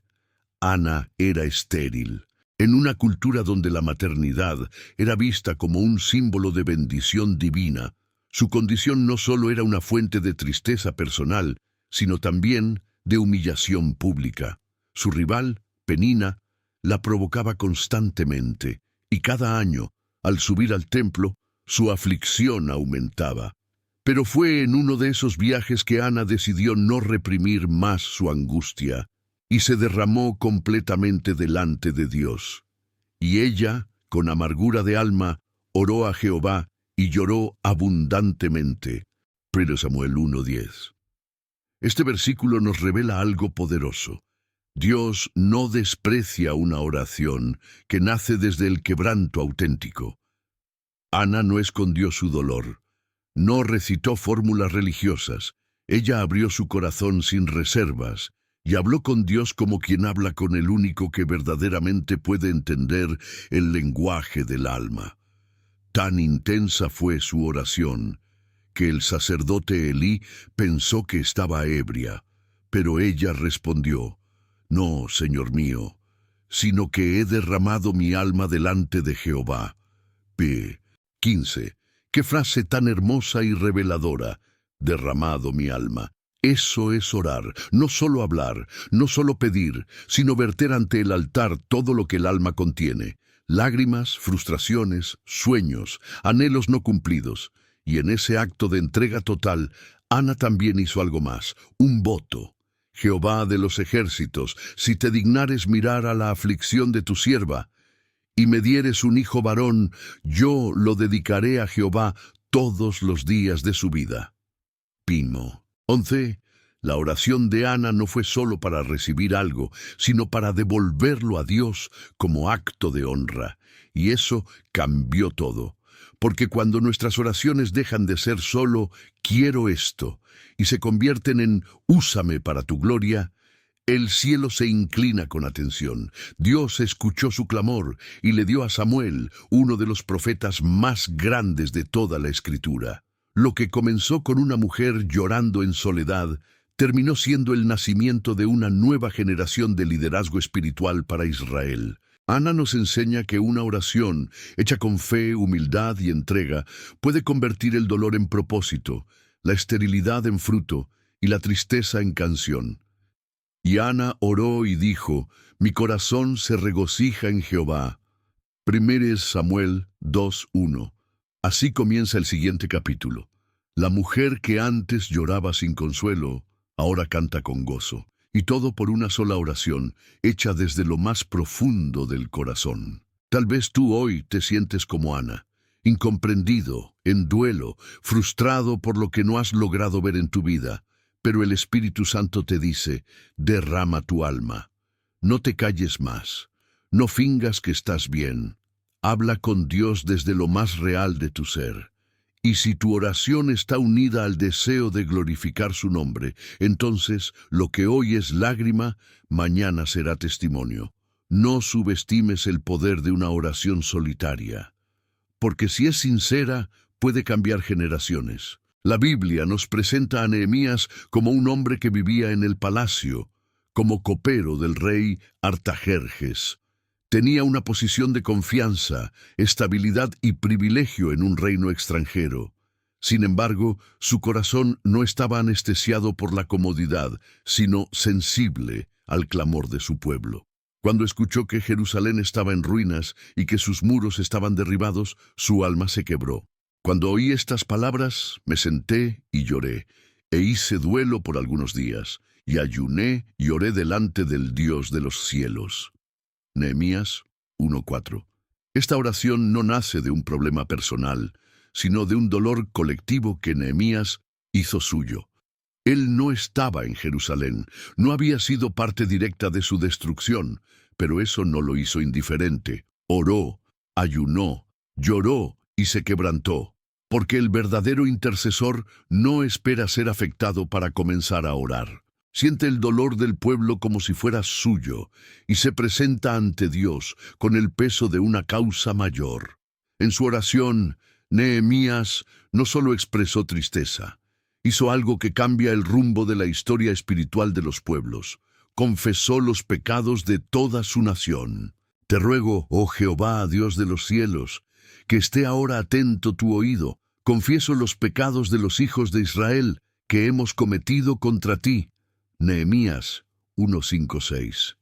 Ana era estéril. En una cultura donde la maternidad era vista como un símbolo de bendición divina, su condición no solo era una fuente de tristeza personal, sino también de humillación pública. Su rival, Penina, la provocaba constantemente, y cada año, al subir al templo, su aflicción aumentaba. Pero fue en uno de esos viajes que Ana decidió no reprimir más su angustia, y se derramó completamente delante de Dios. Y ella, con amargura de alma, oró a Jehová y lloró abundantemente. 1 Samuel 1:10. Este versículo nos revela algo poderoso. Dios no desprecia una oración que nace desde el quebranto auténtico. Ana no escondió su dolor, no recitó fórmulas religiosas. Ella abrió su corazón sin reservas y habló con Dios como quien habla con el único que verdaderamente puede entender el lenguaje del alma. Tan intensa fue su oración que el sacerdote Elí pensó que estaba ebria, pero ella respondió: «No, Señor mío, sino que he derramado mi alma delante de Jehová». P. 15. Qué frase tan hermosa y reveladora: derramado mi alma. Eso es orar, no solo hablar, no solo pedir, sino verter ante el altar todo lo que el alma contiene. Lágrimas, frustraciones, sueños, anhelos no cumplidos. Y en ese acto de entrega total, Ana también hizo algo más, un voto. «Jehová de los ejércitos, si te dignares mirar a la aflicción de tu sierva, y me dieres un hijo varón, yo lo dedicaré a Jehová todos los días de su vida». Pimo 11. La oración de Ana no fue solo para recibir algo, sino para devolverlo a Dios como acto de honra. Y eso cambió todo. Porque cuando nuestras oraciones dejan de ser solo «quiero esto» y se convierten en «úsame para tu gloria», el cielo se inclina con atención. Dios escuchó su clamor y le dio a Samuel, uno de los profetas más grandes de toda la Escritura. Lo que comenzó con una mujer llorando en soledad, terminó siendo el nacimiento de una nueva generación de liderazgo espiritual para Israel. Ana nos enseña que una oración, hecha con fe, humildad y entrega, puede convertir el dolor en propósito, la esterilidad en fruto y la tristeza en canción. Y Ana oró y dijo: «Mi corazón se regocija en Jehová». 1 Samuel 2:1. Así comienza el siguiente capítulo. La mujer que antes lloraba sin consuelo, ahora canta con gozo. Y todo por una sola oración, hecha desde lo más profundo del corazón. Tal vez tú hoy te sientes como Ana, incomprendido, en duelo, frustrado por lo que no has logrado ver en tu vida. Pero el Espíritu Santo te dice: derrama tu alma. No te calles más. No fingas que estás bien. Habla con Dios desde lo más real de tu ser. Y si tu oración está unida al deseo de glorificar su nombre, entonces lo que hoy es lágrima, mañana será testimonio. No subestimes el poder de una oración solitaria, porque si es sincera, puede cambiar generaciones. La Biblia nos presenta a Nehemías como un hombre que vivía en el palacio, como copero del rey Artajerjes. Tenía una posición de confianza, estabilidad y privilegio en un reino extranjero. Sin embargo, su corazón no estaba anestesiado por la comodidad, sino sensible al clamor de su pueblo. Cuando escuchó que Jerusalén estaba en ruinas y que sus muros estaban derribados, su alma se quebró. Cuando oí estas palabras, me senté y lloré, e hice duelo por algunos días, y ayuné y oré delante del Dios de los cielos. Nehemías 1:4. Esta oración no nace de un problema personal, sino de un dolor colectivo que Nehemías hizo suyo. Él no estaba en Jerusalén, no había sido parte directa de su destrucción, pero eso no lo hizo indiferente. Oró, ayunó, lloró y se quebrantó, porque el verdadero intercesor no espera ser afectado para comenzar a orar. Siente el dolor del pueblo como si fuera suyo y se presenta ante Dios con el peso de una causa mayor. En su oración, Nehemías no solo expresó tristeza, hizo algo que cambia el rumbo de la historia espiritual de los pueblos. Confesó los pecados de toda su nación. Te ruego, oh Jehová, Dios de los cielos, que esté ahora atento tu oído. Confieso los pecados de los hijos de Israel que hemos cometido contra ti. Nehemías 1:5-6.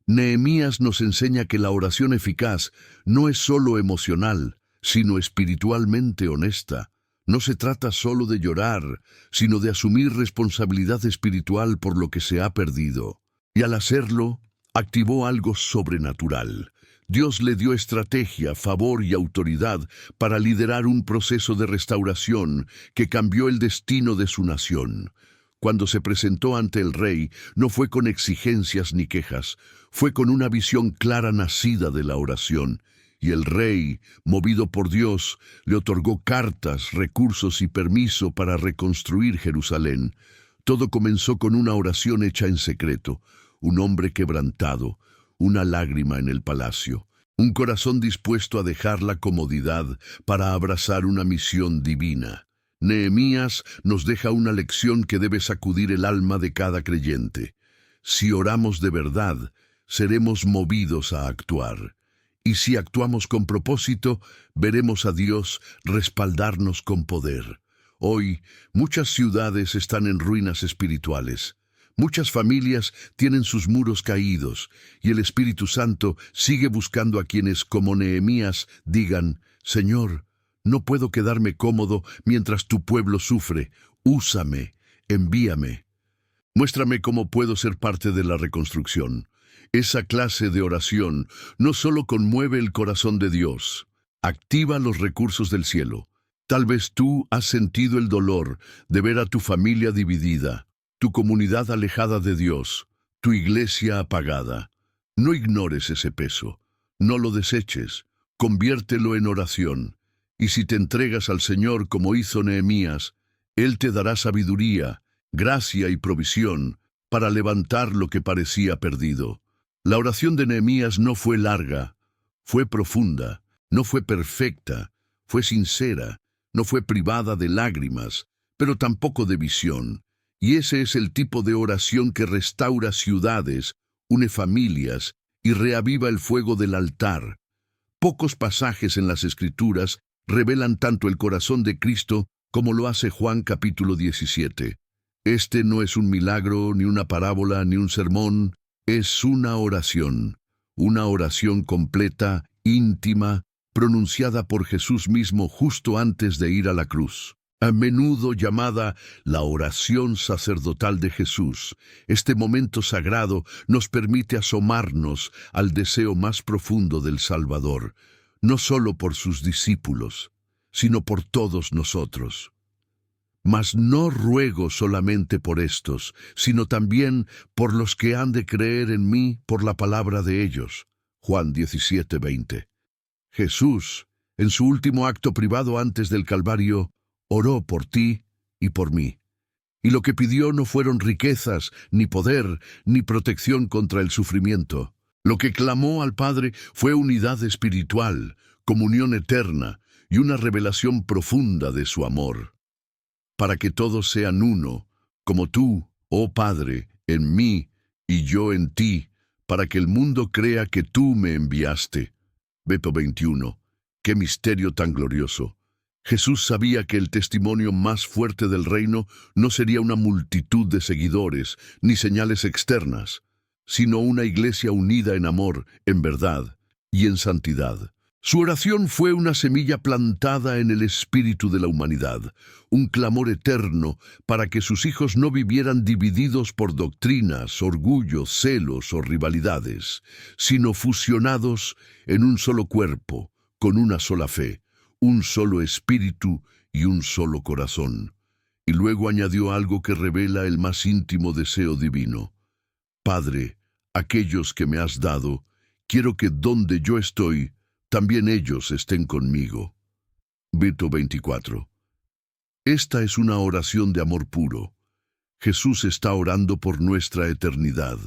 Nehemías nos enseña que la oración eficaz no es solo emocional, sino espiritualmente honesta. No se trata solo de llorar, sino de asumir responsabilidad espiritual por lo que se ha perdido. Y al hacerlo, activó algo sobrenatural. Dios le dio estrategia, favor y autoridad para liderar un proceso de restauración que cambió el destino de su nación. Cuando se presentó ante el rey, no fue con exigencias ni quejas, fue con una visión clara nacida de la oración. Y el rey, movido por Dios, le otorgó cartas, recursos y permiso para reconstruir Jerusalén. Todo comenzó con una oración hecha en secreto, un hombre quebrantado, una lágrima en el palacio, un corazón dispuesto a dejar la comodidad para abrazar una misión divina. Nehemías nos deja una lección que debe sacudir el alma de cada creyente. Si oramos de verdad, seremos movidos a actuar. Y si actuamos con propósito, veremos a Dios respaldarnos con poder. Hoy, muchas ciudades están en ruinas espirituales. Muchas familias tienen sus muros caídos, y el Espíritu Santo sigue buscando a quienes, como Nehemías, digan: Señor, no puedo quedarme cómodo mientras tu pueblo sufre. Úsame, envíame. Muéstrame cómo puedo ser parte de la reconstrucción. Esa clase de oración no solo conmueve el corazón de Dios, activa los recursos del cielo. Tal vez tú has sentido el dolor de ver a tu familia dividida, tu comunidad alejada de Dios, tu iglesia apagada. No ignores ese peso, no lo deseches, conviértelo en oración. Y si te entregas al Señor como hizo Nehemías, Él te dará sabiduría, gracia y provisión para levantar lo que parecía perdido. La oración de Nehemías no fue larga, fue profunda, no fue perfecta, fue sincera, no fue privada de lágrimas, pero tampoco de visión. Y ese es el tipo de oración que restaura ciudades, une familias y reaviva el fuego del altar. Pocos pasajes en las Escrituras revelan tanto el corazón de Cristo como lo hace Juan capítulo 17. Este no es un milagro, ni una parábola, ni un sermón, es una oración completa, íntima, pronunciada por Jesús mismo justo antes de ir a la cruz. A menudo llamada la oración sacerdotal de Jesús, este momento sagrado nos permite asomarnos al deseo más profundo del Salvador, no solo por sus discípulos, sino por todos nosotros. Mas no ruego solamente por estos, sino también por los que han de creer en mí por la palabra de ellos. Juan 17:20. Jesús, en su último acto privado antes del Calvario, oró por ti y por mí. Y lo que pidió no fueron riquezas, ni poder, ni protección contra el sufrimiento. Lo que clamó al Padre fue unidad espiritual, comunión eterna y una revelación profunda de su amor. Para que todos sean uno, como tú, oh Padre, en mí y yo en ti, para que el mundo crea que tú me enviaste. Beto 21. ¡Qué misterio tan glorioso! Jesús sabía que el testimonio más fuerte del reino no sería una multitud de seguidores ni señales externas, sino una iglesia unida en amor, en verdad y en santidad. Su oración fue una semilla plantada en el espíritu de la humanidad, un clamor eterno para que sus hijos no vivieran divididos por doctrinas, orgullo, celos o rivalidades, sino fusionados en un solo cuerpo, con una sola fe, un solo espíritu y un solo corazón. Y luego añadió algo que revela el más íntimo deseo divino. Padre, aquellos que me has dado, quiero que donde yo estoy, también ellos estén conmigo. Beto 24. Esta es una oración de amor puro. Jesús está orando por nuestra eternidad.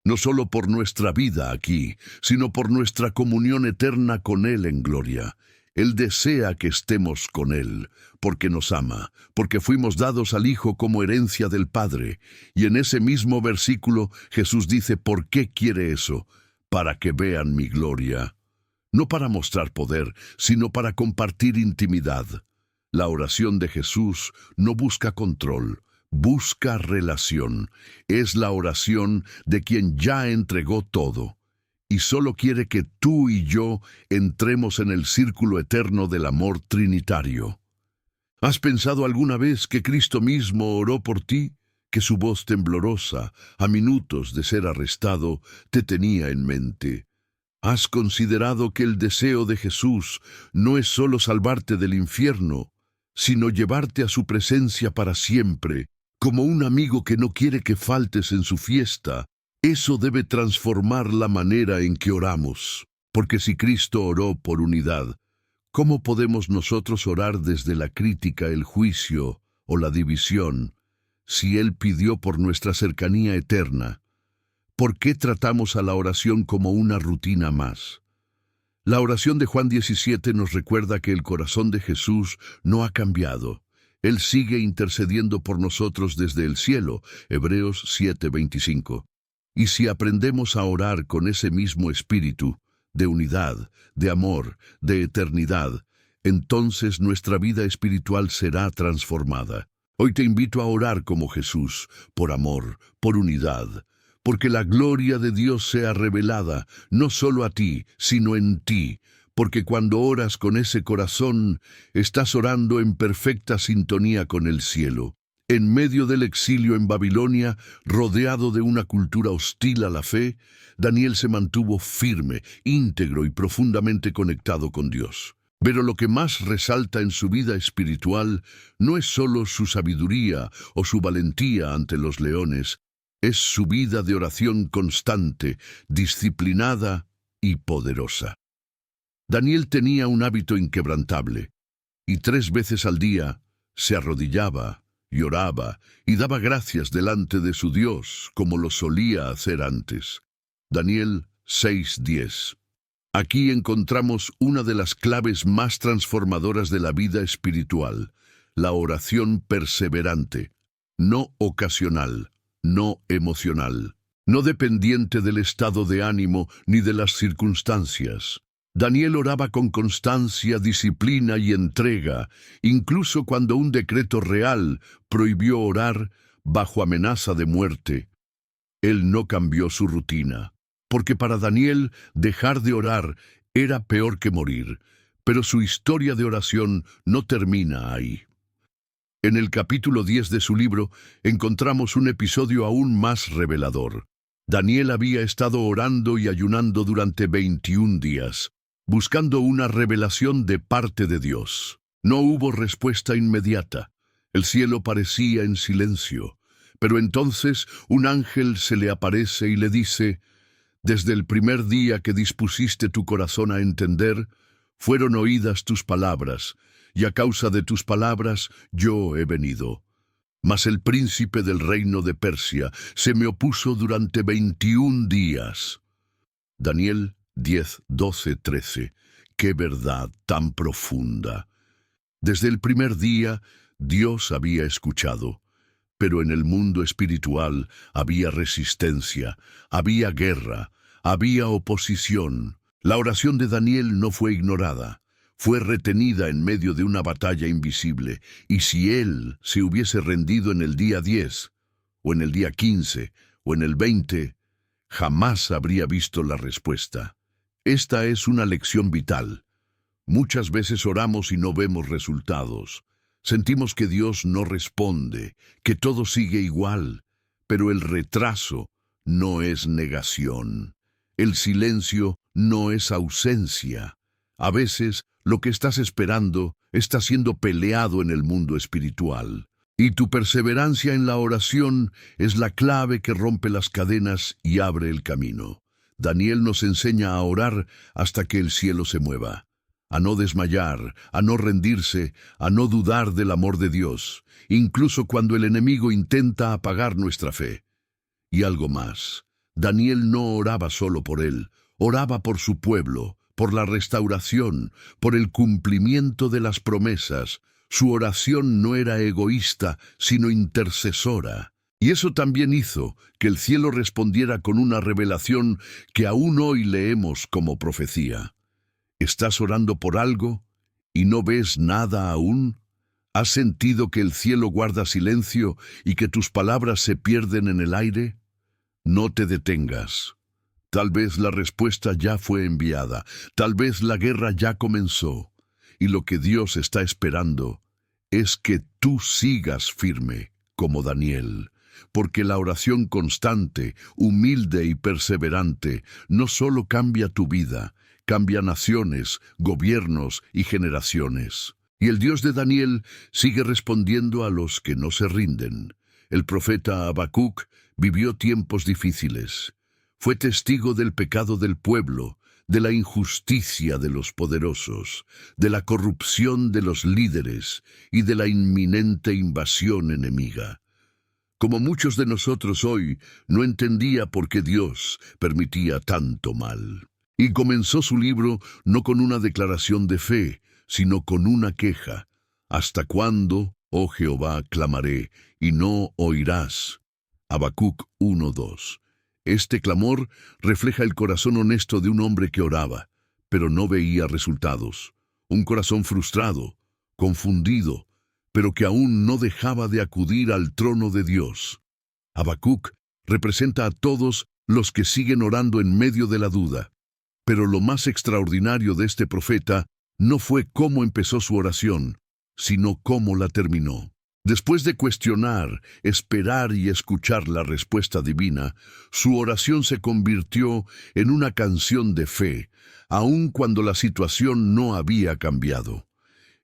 No solo por nuestra vida aquí, sino por nuestra comunión eterna con Él en gloria. Él desea que estemos con Él, porque nos ama, porque fuimos dados al Hijo como herencia del Padre. Y en ese mismo versículo Jesús dice por qué quiere eso: para que vean mi gloria. No para mostrar poder, sino para compartir intimidad. La oración de Jesús no busca control, busca relación. Es la oración de quien ya entregó todo. Y solo quiere que tú y yo entremos en el círculo eterno del amor trinitario. ¿Has pensado alguna vez que Cristo mismo oró por ti? Que su voz temblorosa, a minutos de ser arrestado, te tenía en mente. ¿Has considerado que el deseo de Jesús no es solo salvarte del infierno, sino llevarte a su presencia para siempre, como un amigo que no quiere que faltes en su fiesta? Eso debe transformar la manera en que oramos, porque si Cristo oró por unidad, ¿cómo podemos nosotros orar desde la crítica, el juicio o la división, si Él pidió por nuestra cercanía eterna? ¿Por qué tratamos a la oración como una rutina más? La oración de Juan 17 nos recuerda que el corazón de Jesús no ha cambiado. Él sigue intercediendo por nosotros desde el cielo, Hebreos 7:25. Y si aprendemos a orar con ese mismo espíritu, de unidad, de amor, de eternidad, entonces nuestra vida espiritual será transformada. Hoy te invito a orar como Jesús, por amor, por unidad, porque la gloria de Dios sea revelada, no solo a ti, sino en ti, porque cuando oras con ese corazón, estás orando en perfecta sintonía con el cielo. En medio del exilio en Babilonia, rodeado de una cultura hostil a la fe, Daniel se mantuvo firme, íntegro y profundamente conectado con Dios. Pero lo que más resalta en su vida espiritual no es solo su sabiduría o su valentía ante los leones, es su vida de oración constante, disciplinada y poderosa. Daniel tenía un hábito inquebrantable, y 3 veces al día se arrodillaba, lloraba y daba gracias delante de su Dios, como lo solía hacer antes. Daniel 6:10. Aquí encontramos una de las claves más transformadoras de la vida espiritual, la oración perseverante, no ocasional, no emocional, no dependiente del estado de ánimo ni de las circunstancias. Daniel oraba con constancia, disciplina y entrega, incluso cuando un decreto real prohibió orar bajo amenaza de muerte. Él no cambió su rutina, porque para Daniel dejar de orar era peor que morir, pero su historia de oración no termina ahí. En el capítulo 10 de su libro encontramos un episodio aún más revelador. Daniel había estado orando y ayunando durante 21 días, buscando una revelación de parte de Dios. No hubo respuesta inmediata. El cielo parecía en silencio. Pero entonces un ángel se le aparece y le dice: «Desde el primer día que dispusiste tu corazón a entender, fueron oídas tus palabras, y a causa de tus palabras yo he venido. Mas el príncipe del reino de Persia se me opuso durante 21 días». Daniel 10, 12, 13. ¡Qué verdad tan profunda! Desde el primer día, Dios había escuchado, pero en el mundo espiritual había resistencia, había guerra, había oposición. La oración de Daniel no fue ignorada, fue retenida en medio de una batalla invisible, y si él se hubiese rendido en el día 10, o en el día 15, o en el 20, jamás habría visto la respuesta. Esta es una lección vital. Muchas veces oramos y no vemos resultados. Sentimos que Dios no responde, que todo sigue igual, pero el retraso no es negación. El silencio no es ausencia. A veces, lo que estás esperando está siendo peleado en el mundo espiritual. Y tu perseverancia en la oración es la clave que rompe las cadenas y abre el camino. Daniel nos enseña a orar hasta que el cielo se mueva, a no desmayar, a no rendirse, a no dudar del amor de Dios, incluso cuando el enemigo intenta apagar nuestra fe. Y algo más, Daniel no oraba solo por él, oraba por su pueblo, por la restauración, por el cumplimiento de las promesas. Su oración no era egoísta, sino intercesora. Y eso también hizo que el cielo respondiera con una revelación que aún hoy leemos como profecía. ¿Estás orando por algo y no ves nada aún? ¿Has sentido que el cielo guarda silencio y que tus palabras se pierden en el aire? No te detengas. Tal vez la respuesta ya fue enviada, tal vez la guerra ya comenzó, y lo que Dios está esperando es que tú sigas firme, como Daniel, porque la oración constante, humilde y perseverante no solo cambia tu vida, cambia naciones, gobiernos y generaciones. Y el Dios de Daniel sigue respondiendo a los que no se rinden. El profeta Habacuc vivió tiempos difíciles. Fue testigo del pecado del pueblo, de la injusticia de los poderosos, de la corrupción de los líderes y de la inminente invasión enemiga. Como muchos de nosotros hoy, no entendía por qué Dios permitía tanto mal. Y comenzó su libro no con una declaración de fe, sino con una queja. ¿Hasta cuándo, oh Jehová, clamaré, y no oirás? Habacuc 1:2. Este clamor refleja el corazón honesto de un hombre que oraba, pero no veía resultados. Un corazón frustrado, confundido, pero que aún no dejaba de acudir al trono de Dios. Habacuc representa a todos los que siguen orando en medio de la duda. Pero lo más extraordinario de este profeta no fue cómo empezó su oración, sino cómo la terminó. Después de cuestionar, esperar y escuchar la respuesta divina, su oración se convirtió en una canción de fe, aun cuando la situación no había cambiado.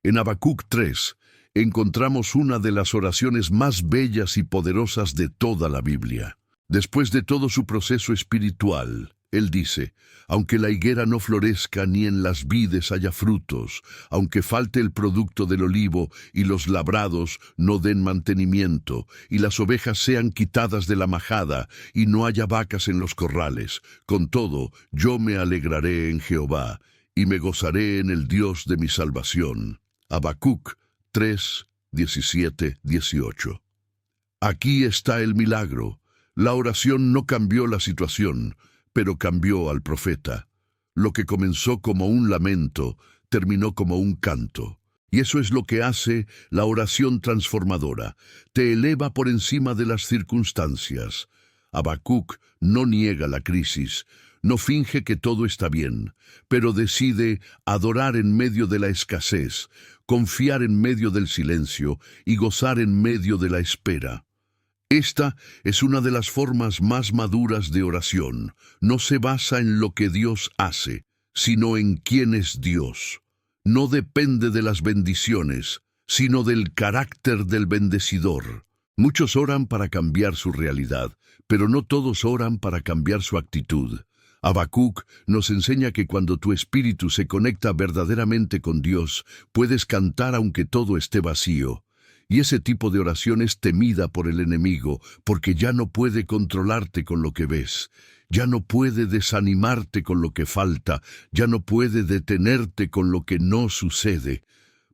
En Habacuc 3 encontramos una de las oraciones más bellas y poderosas de toda la Biblia. Después de todo su proceso espiritual, él dice: aunque la higuera no florezca ni en las vides haya frutos, aunque falte el producto del olivo y los labrados no den mantenimiento, y las ovejas sean quitadas de la majada y no haya vacas en los corrales, con todo yo me alegraré en Jehová y me gozaré en el Dios de mi salvación. Habacuc 3, 17, 18. Aquí está el milagro. La oración no cambió la situación, pero cambió al profeta. Lo que comenzó como un lamento, terminó como un canto. Y eso es lo que hace la oración transformadora. Te eleva por encima de las circunstancias. Habacuc no niega la crisis, no finge que todo está bien, pero decide adorar en medio de la escasez, confiar en medio del silencio y gozar en medio de la espera. Esta es una de las formas más maduras de oración. No se basa en lo que Dios hace, sino en quién es Dios. No depende de las bendiciones, sino del carácter del bendecidor. Muchos oran para cambiar su realidad, pero no todos oran para cambiar su actitud. Habacuc nos enseña que cuando tu espíritu se conecta verdaderamente con Dios, puedes cantar aunque todo esté vacío. Y ese tipo de oración es temida por el enemigo, porque ya no puede controlarte con lo que ves, ya no puede desanimarte con lo que falta, ya no puede detenerte con lo que no sucede,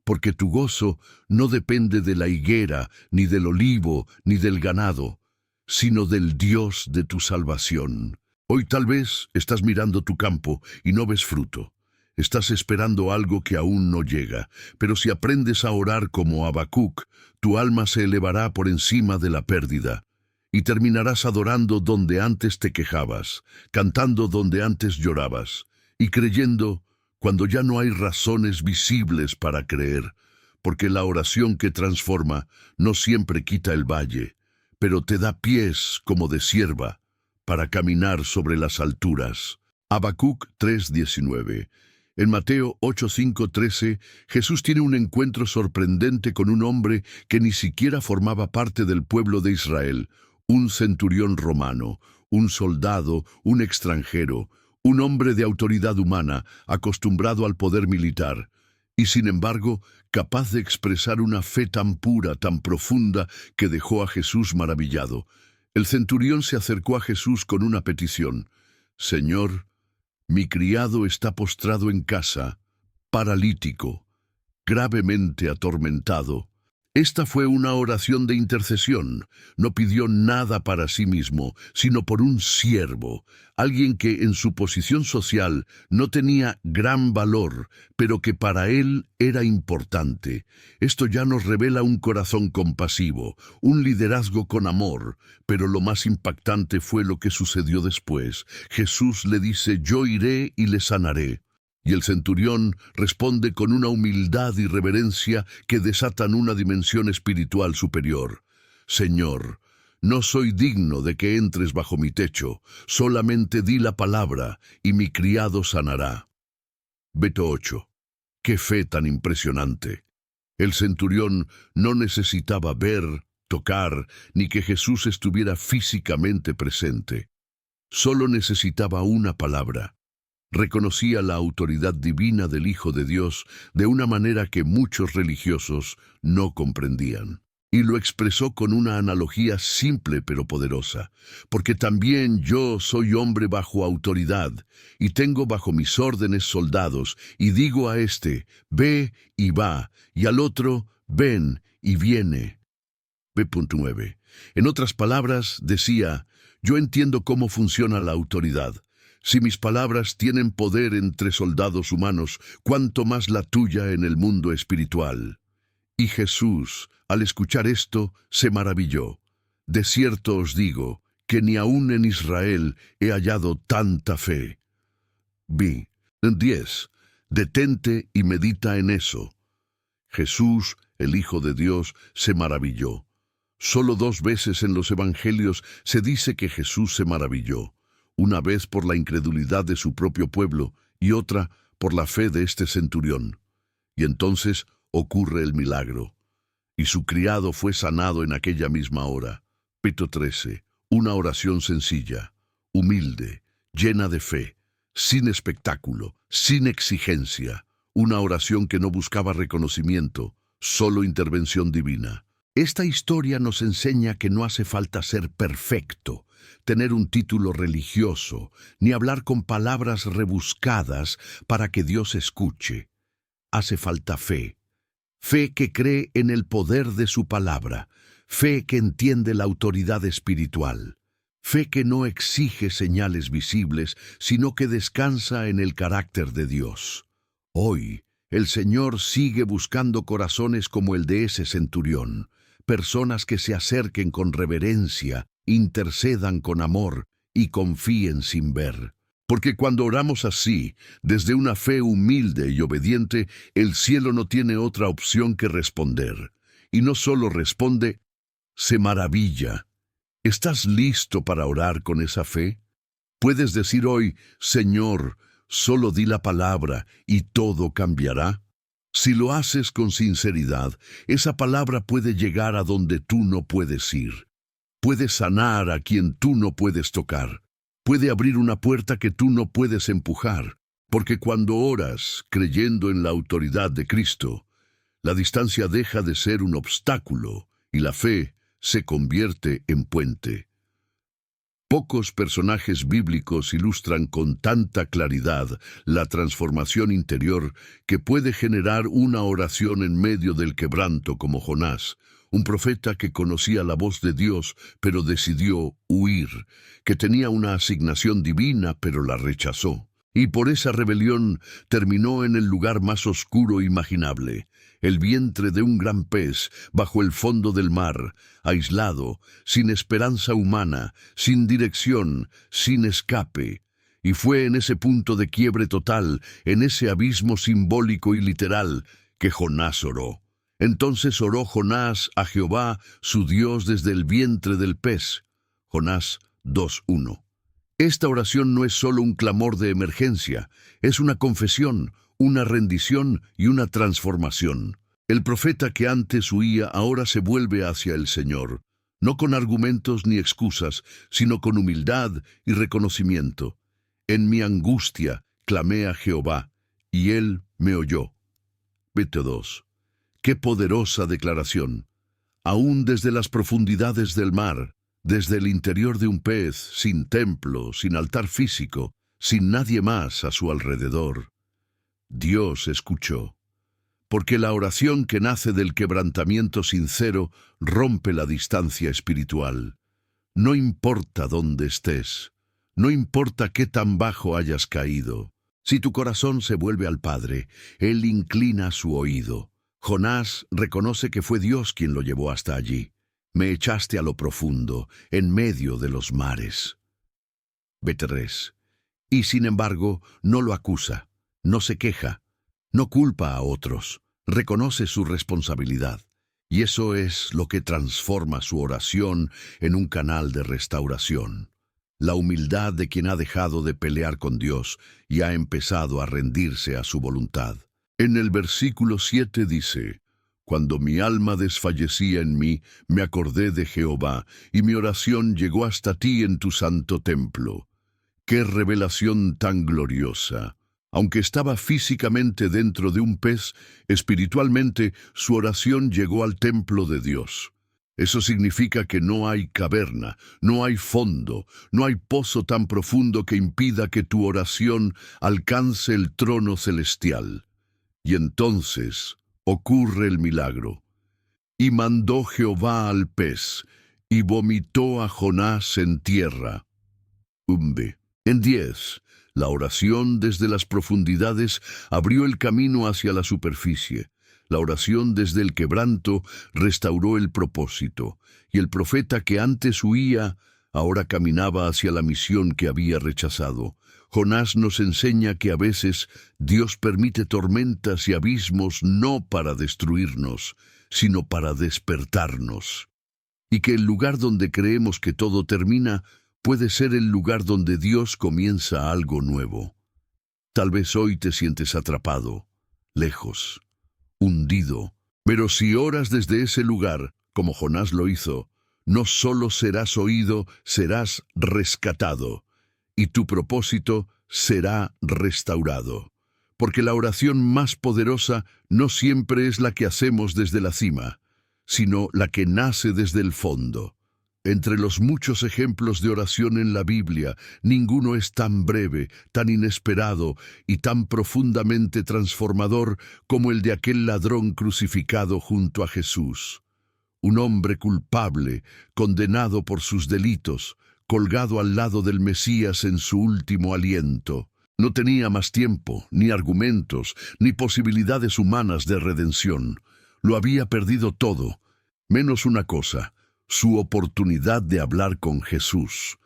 porque tu gozo no depende de la higuera, ni del olivo, ni del ganado, sino del Dios de tu salvación. Hoy tal vez estás mirando tu campo y no ves fruto. Estás esperando algo que aún no llega, pero si aprendes a orar como Habacuc, tu alma se elevará por encima de la pérdida, y terminarás adorando donde antes te quejabas, cantando donde antes llorabas, y creyendo cuando ya no hay razones visibles para creer, porque la oración que transforma no siempre quita el valle, pero te da pies como de cierva para caminar sobre las alturas. Habacuc 3:19. En Mateo 8:5-13, Jesús tiene un encuentro sorprendente con un hombre que ni siquiera formaba parte del pueblo de Israel, un centurión romano, un soldado, un extranjero, un hombre de autoridad humana, acostumbrado al poder militar, y sin embargo, capaz de expresar una fe tan pura, tan profunda, que dejó a Jesús maravillado. El centurión se acercó a Jesús con una petición: Señor, mi criado está postrado en casa, paralítico, gravemente atormentado. Esta fue una oración de intercesión. No pidió nada para sí mismo, sino por un siervo, alguien que en su posición social no tenía gran valor, pero que para él era importante. Esto ya nos revela un corazón compasivo, un liderazgo con amor, pero lo más impactante fue lo que sucedió después. Jesús le dice: «Yo iré y le sanaré». Y el centurión responde con una humildad y reverencia que desatan una dimensión espiritual superior. «Señor, no soy digno de que entres bajo mi techo, solamente di la palabra y mi criado sanará». Veto 8. ¡Qué fe tan impresionante! El centurión no necesitaba ver, tocar, ni que Jesús estuviera físicamente presente. Solo necesitaba una palabra. Reconocía la autoridad divina del Hijo de Dios de una manera que muchos religiosos no comprendían. Y lo expresó con una analogía simple pero poderosa, porque también yo soy hombre bajo autoridad, y tengo bajo mis órdenes soldados, y digo a este: «Ve», y va, y al otro: «Ven», y viene. B.9. En otras palabras, decía: «Yo entiendo cómo funciona la autoridad. Si mis palabras tienen poder entre soldados humanos, cuánto más la tuya en el mundo espiritual». Y Jesús, al escuchar esto, se maravilló. «De cierto os digo, que ni aun en Israel he hallado tanta fe». 10. Detente y medita en eso. Jesús, el Hijo de Dios, se maravilló. Solo 2 veces en los Evangelios se dice que Jesús se maravilló. Una vez por la incredulidad de su propio pueblo y otra por la fe de este centurión. Y entonces ocurre el milagro. Y su criado fue sanado en aquella misma hora. Veto 13. Una oración sencilla, humilde, llena de fe, sin espectáculo, sin exigencia. Una oración que no buscaba reconocimiento, solo intervención divina. Esta historia nos enseña que no hace falta ser perfecto, tener un título religioso, ni hablar con palabras rebuscadas para que Dios escuche. Hace falta fe. Fe que cree en el poder de su palabra. Fe que entiende la autoridad espiritual. Fe que no exige señales visibles, sino que descansa en el carácter de Dios. Hoy, el Señor sigue buscando corazones como el de ese centurión. Personas que se acerquen con reverencia, intercedan con amor y confíen sin ver. Porque cuando oramos así, desde una fe humilde y obediente, el cielo no tiene otra opción que responder. Y no solo responde, se maravilla. ¿Estás listo para orar con esa fe? ¿Puedes decir hoy: «Señor, solo di la palabra y todo cambiará»? Si lo haces con sinceridad, esa palabra puede llegar a donde tú no puedes ir. Puede sanar a quien tú no puedes tocar. Puede abrir una puerta que tú no puedes empujar. Porque cuando oras, creyendo en la autoridad de Cristo, la distancia deja de ser un obstáculo y la fe se convierte en puente. Pocos personajes bíblicos ilustran con tanta claridad la transformación interior que puede generar una oración en medio del quebranto como Jonás, un profeta que conocía la voz de Dios pero decidió huir, que tenía una asignación divina pero la rechazó. Y por esa rebelión terminó en el lugar más oscuro imaginable, el vientre de un gran pez, bajo el fondo del mar, aislado, sin esperanza humana, sin dirección, sin escape. Y fue en ese punto de quiebre total, en ese abismo simbólico y literal, que Jonás oró. Entonces oró Jonás a Jehová, su Dios, desde el vientre del pez. Jonás 2:1. Esta oración no es solo un clamor de emergencia, es una confesión, una rendición y una transformación. El profeta que antes huía ahora se vuelve hacia el Señor, no con argumentos ni excusas, sino con humildad y reconocimiento. En mi angustia clamé a Jehová, y Él me oyó. Veto 2. ¡Qué poderosa declaración! Aún desde las profundidades del mar, desde el interior de un pez, sin templo, sin altar físico, sin nadie más a su alrededor, Dios escuchó. porque la oración que nace del quebrantamiento sincero rompe la distancia espiritual. No importa dónde estés, no importa qué tan bajo hayas caído. Si tu corazón se vuelve al Padre, Él inclina su oído. Jonás reconoce que fue Dios quien lo llevó hasta allí. Me echaste a lo profundo, en medio de los mares. B3. Y sin embargo, no lo acusa, no se queja, no culpa a otros, reconoce su responsabilidad. Y eso es lo que transforma su oración en un canal de restauración. La humildad de quien ha dejado de pelear con Dios y ha empezado a rendirse a su voluntad. En el versículo 7 dice: Cuando mi alma desfallecía en mí, me acordé de Jehová, y mi oración llegó hasta ti en tu santo templo. ¡Qué revelación tan gloriosa! Aunque estaba físicamente dentro de un pez, espiritualmente su oración llegó al templo de Dios. Eso significa que no hay caverna, no hay fondo, no hay pozo tan profundo que impida que tu oración alcance el trono celestial. Y entonces ocurre el milagro. Y mandó Jehová al pez, y vomitó a Jonás en tierra. En 10. La oración desde las profundidades abrió el camino hacia la superficie. La oración desde el quebranto restauró el propósito, y el profeta que antes huía, ahora caminaba hacia la misión que había rechazado. Jonás nos enseña que a veces Dios permite tormentas y abismos no para destruirnos, sino para despertarnos. Y que el lugar donde creemos que todo termina puede ser el lugar donde Dios comienza algo nuevo. Tal vez hoy te sientes atrapado, lejos, hundido, pero si oras desde ese lugar, como Jonás lo hizo, no solo serás oído, serás rescatado, y tu propósito será restaurado. Porque la oración más poderosa no siempre es la que hacemos desde la cima, sino la que nace desde el fondo. Entre los muchos ejemplos de oración en la Biblia, ninguno es tan breve, tan inesperado y tan profundamente transformador como el de aquel ladrón crucificado junto a Jesús. Un hombre culpable, condenado por sus delitos, colgado al lado del Mesías en su último aliento. No tenía más tiempo, ni argumentos, ni posibilidades humanas de redención. Lo había perdido todo, menos una cosa: su oportunidad de hablar con Jesús.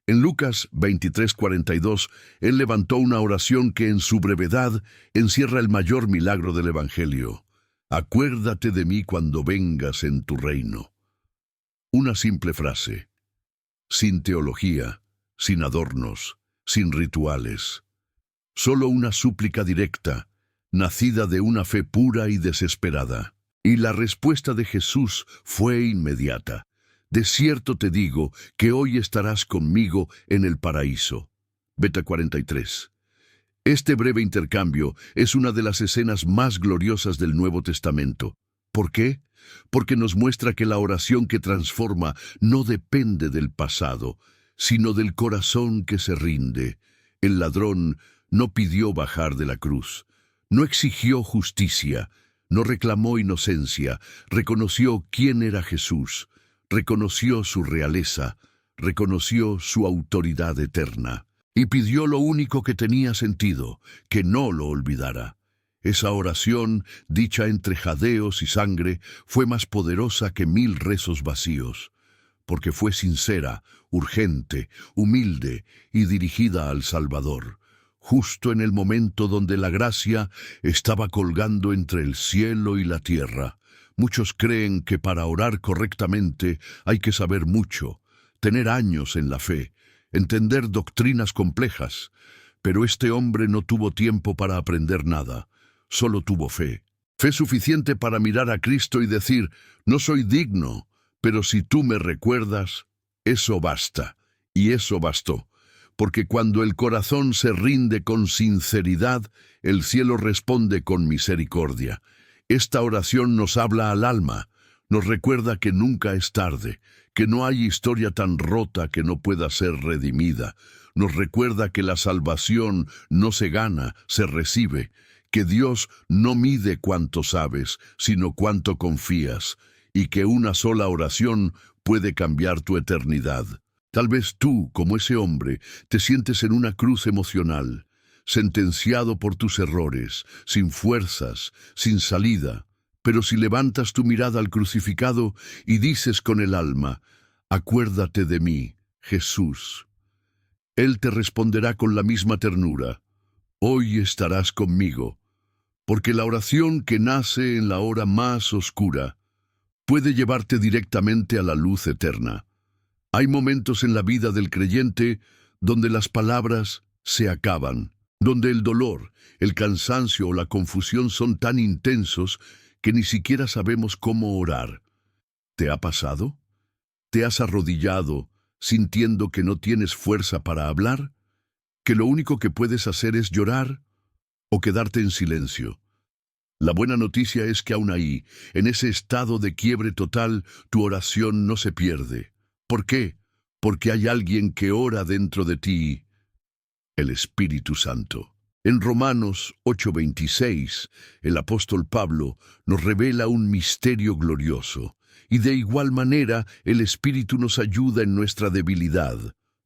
En Lucas 23:42, él levantó una oración que en su brevedad encierra el mayor milagro del Evangelio. Acuérdate de mí cuando vengas en tu reino. Una simple frase, sin teología, sin adornos, sin rituales. Solo una súplica directa, nacida de una fe pura y desesperada. Y la respuesta de Jesús fue inmediata. De cierto te digo que hoy estarás conmigo en el paraíso. Beta 43. Este breve intercambio es una de las escenas más gloriosas del Nuevo Testamento. ¿Por qué? Porque nos muestra que la oración que transforma no depende del pasado, sino del corazón que se rinde. El ladrón no pidió bajar de la cruz, no exigió justicia, no reclamó inocencia, reconoció quién era Jesús, reconoció su realeza, reconoció su autoridad eterna, y pidió lo único que tenía sentido, que no lo olvidara. Esa oración, dicha entre jadeos y sangre, fue más poderosa que 1000 rezos vacíos, porque fue sincera, urgente, humilde y dirigida al Salvador, justo en el momento donde la gracia estaba colgando entre el cielo y la tierra. Muchos creen que para orar correctamente hay que saber mucho, tener años en la fe, entender doctrinas complejas, pero este hombre no tuvo tiempo para aprender nada, solo tuvo fe. Fe suficiente para mirar a Cristo y decir: no soy digno, pero si tú me recuerdas, eso basta. Y eso bastó, porque cuando el corazón se rinde con sinceridad, el cielo responde con misericordia. Esta oración nos habla al alma, nos recuerda que nunca es tarde, que no hay historia tan rota que no pueda ser redimida. Nos recuerda que la salvación no se gana, se recibe, que Dios no mide cuánto sabes, sino cuánto confías, y que una sola oración puede cambiar tu eternidad. Tal vez tú, como ese hombre, te sientes en una cruz emocional, sentenciado por tus errores, sin fuerzas, sin salida. Pero si levantas tu mirada al crucificado y dices con el alma, «Acuérdate de mí, Jesús», Él te responderá con la misma ternura, «Hoy estarás conmigo», porque la oración que nace en la hora más oscura puede llevarte directamente a la luz eterna. Hay momentos en la vida del creyente donde las palabras se acaban, donde el dolor, el cansancio o la confusión son tan intensos que ni siquiera sabemos cómo orar. ¿Te ha pasado? ¿Te has arrodillado sintiendo que no tienes fuerza para hablar? ¿Que lo único que puedes hacer es llorar o quedarte en silencio? La buena noticia es que aún ahí, en ese estado de quiebre total, tu oración no se pierde. ¿Por qué? Porque hay alguien que ora dentro de ti, el Espíritu Santo. En Romanos 8:26, el apóstol Pablo nos revela un misterio glorioso, y de igual manera el Espíritu nos ayuda en nuestra debilidad,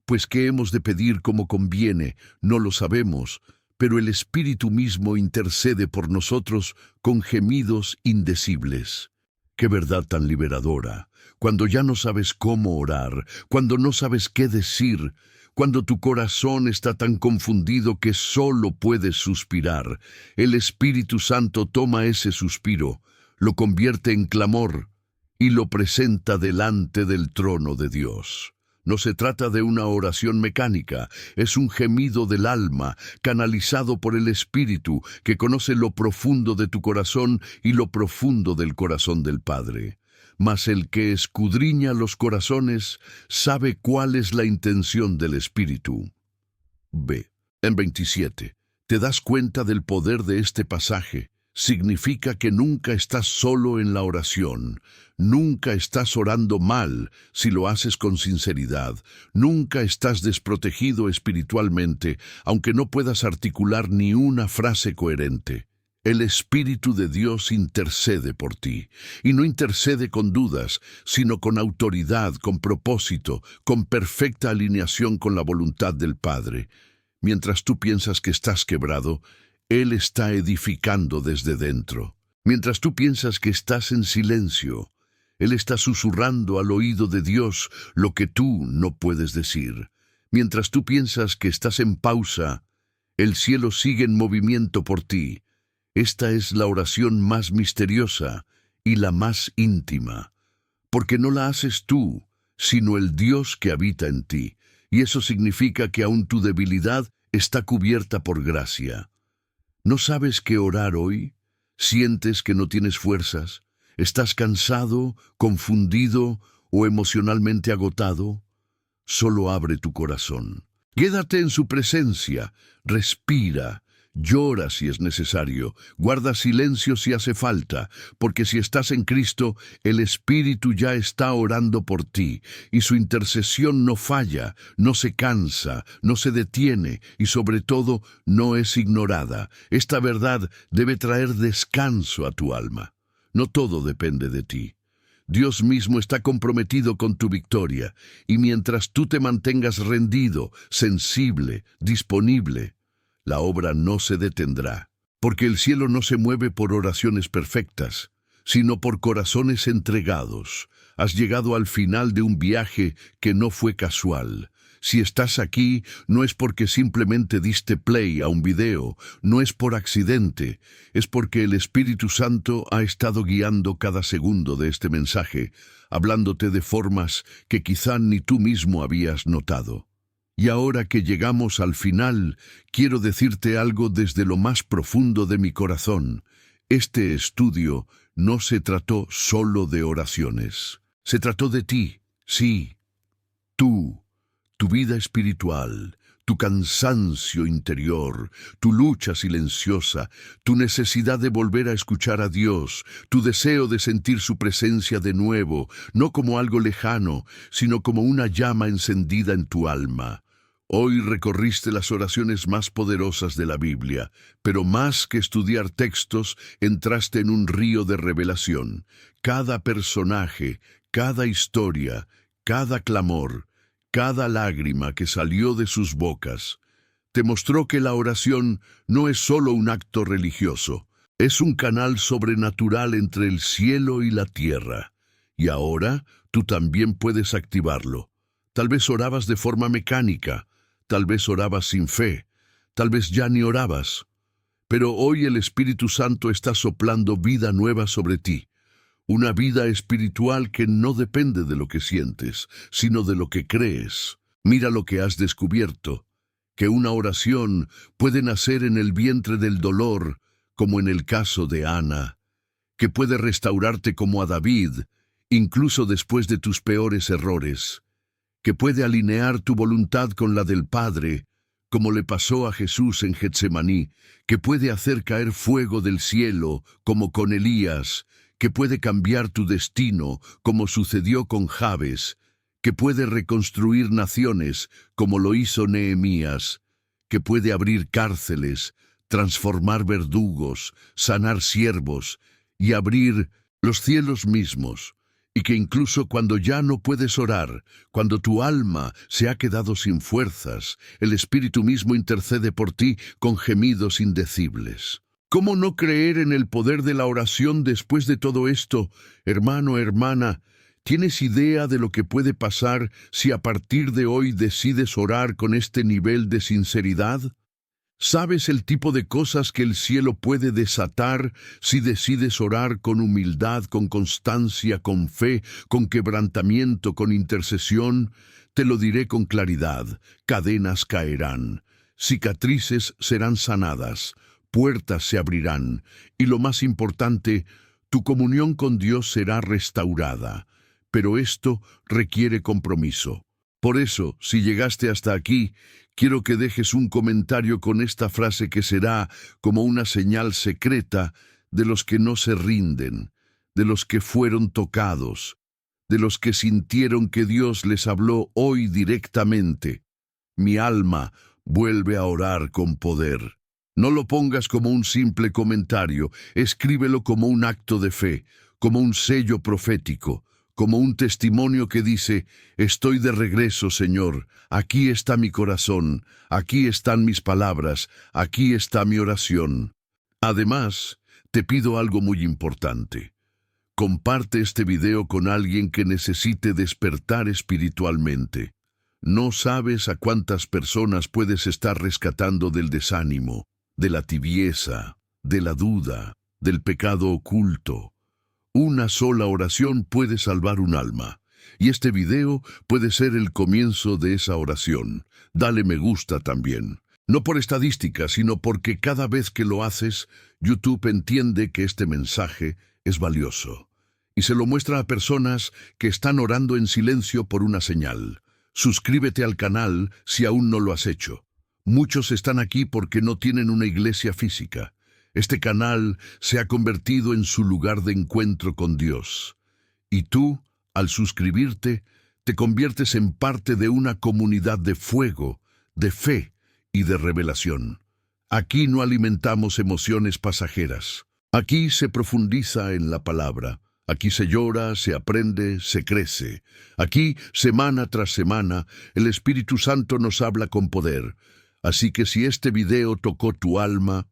pues ¿qué hemos de pedir como conviene? No lo sabemos, pero el Espíritu mismo intercede por nosotros con gemidos indecibles. ¡Qué verdad tan liberadora! Cuando ya no sabes cómo orar, cuando no sabes qué decir, cuando tu corazón está tan confundido que solo puedes suspirar, el Espíritu Santo toma ese suspiro, lo convierte en clamor y lo presenta delante del trono de Dios. No se trata de una oración mecánica, es un gemido del alma, canalizado por el Espíritu, que conoce lo profundo de tu corazón y lo profundo del corazón del Padre. Mas el que escudriña los corazones sabe cuál es la intención del Espíritu. B. En 27. ¿Te das cuenta del poder de este pasaje? Significa que nunca estás solo en la oración, nunca estás orando mal si lo haces con sinceridad, nunca estás desprotegido espiritualmente, aunque no puedas articular ni una frase coherente. El Espíritu de Dios intercede por ti, y no intercede con dudas, sino con autoridad, con propósito, con perfecta alineación con la voluntad del Padre. Mientras tú piensas que estás quebrado, Él está edificando desde dentro. Mientras tú piensas que estás en silencio, Él está susurrando al oído de Dios lo que tú no puedes decir. Mientras tú piensas que estás en pausa, el cielo sigue en movimiento por ti. Esta es la oración más misteriosa y la más íntima, porque no la haces tú, sino el Dios que habita en ti, y eso significa que aún tu debilidad está cubierta por gracia. ¿No sabes qué orar hoy? ¿Sientes que no tienes fuerzas? ¿Estás cansado, confundido o emocionalmente agotado? Solo abre tu corazón. Quédate en su presencia, respira, llora si es necesario, guarda silencio si hace falta, porque si estás en Cristo, el Espíritu ya está orando por ti, y su intercesión no falla, no se cansa, no se detiene, y sobre todo no es ignorada. Esta verdad debe traer descanso a tu alma. No todo depende de ti. Dios mismo está comprometido con tu victoria, y mientras tú te mantengas rendido, sensible, disponible, la obra no se detendrá, porque el cielo no se mueve por oraciones perfectas, sino por corazones entregados. Has llegado al final de un viaje que no fue casual. Si estás aquí, no es porque simplemente diste play a un video, no es por accidente, es porque el Espíritu Santo ha estado guiando cada segundo de este mensaje, hablándote de formas que quizá ni tú mismo habías notado. Y ahora que llegamos al final, quiero decirte algo desde lo más profundo de mi corazón. Este estudio no se trató solo de oraciones. Se trató de ti, sí, tú, tu vida espiritual, tu cansancio interior, tu lucha silenciosa, tu necesidad de volver a escuchar a Dios, tu deseo de sentir su presencia de nuevo, no como algo lejano, sino como una llama encendida en tu alma. Hoy recorriste las oraciones más poderosas de la Biblia, pero más que estudiar textos, entraste en un río de revelación. Cada personaje, cada historia, cada clamor, cada lágrima que salió de sus bocas, te mostró que la oración no es solo un acto religioso, es un canal sobrenatural entre el cielo y la tierra. Y ahora tú también puedes activarlo. Tal vez orabas de forma mecánica, tal vez orabas sin fe, tal vez ya ni orabas. Pero hoy el Espíritu Santo está soplando vida nueva sobre ti. Una vida espiritual que no depende de lo que sientes, sino de lo que crees. Mira lo que has descubierto, que una oración puede nacer en el vientre del dolor, como en el caso de Ana, que puede restaurarte como a David, incluso después de tus peores errores, que puede alinear tu voluntad con la del Padre, como le pasó a Jesús en Getsemaní, que puede hacer caer fuego del cielo, como con Elías, que puede cambiar tu destino, como sucedió con Jabes, que puede reconstruir naciones, como lo hizo Nehemías, que puede abrir cárceles, transformar verdugos, sanar siervos y abrir los cielos mismos, y que incluso cuando ya no puedes orar, cuando tu alma se ha quedado sin fuerzas, el Espíritu mismo intercede por ti con gemidos indecibles. ¿Cómo no creer en el poder de la oración después de todo esto, hermano, hermana? ¿Tienes idea de lo que puede pasar si a partir de hoy decides orar con este nivel de sinceridad? ¿Sabes el tipo de cosas que el cielo puede desatar si decides orar con humildad, con constancia, con fe, con quebrantamiento, con intercesión? Te lo diré con claridad: cadenas caerán, cicatrices serán sanadas, puertas se abrirán, y lo más importante, tu comunión con Dios será restaurada. Pero esto requiere compromiso. Por eso, si llegaste hasta aquí, quiero que dejes un comentario con esta frase que será como una señal secreta de los que no se rinden, de los que fueron tocados, de los que sintieron que Dios les habló hoy directamente. Mi alma vuelve a orar con poder. No lo pongas como un simple comentario, escríbelo como un acto de fe, como un sello profético, como un testimonio que dice: estoy de regreso, Señor, aquí está mi corazón, aquí están mis palabras, aquí está mi oración. Además, te pido algo muy importante. Comparte este video con alguien que necesite despertar espiritualmente. No sabes a cuántas personas puedes estar rescatando del desánimo, de la tibieza, de la duda, del pecado oculto. Una sola oración puede salvar un alma, y este video puede ser el comienzo de esa oración. Dale me gusta también. No por estadística, sino porque cada vez que lo haces, YouTube entiende que este mensaje es valioso, y se lo muestra a personas que están orando en silencio por una señal. Suscríbete al canal si aún no lo has hecho. Muchos están aquí porque no tienen una iglesia física. Este canal se ha convertido en su lugar de encuentro con Dios. Y tú, al suscribirte, te conviertes en parte de una comunidad de fuego, de fe y de revelación. Aquí no alimentamos emociones pasajeras. Aquí se profundiza en la palabra. Aquí se llora, se aprende, se crece. Aquí, semana tras semana, el Espíritu Santo nos habla con poder. Así que si este video tocó tu alma,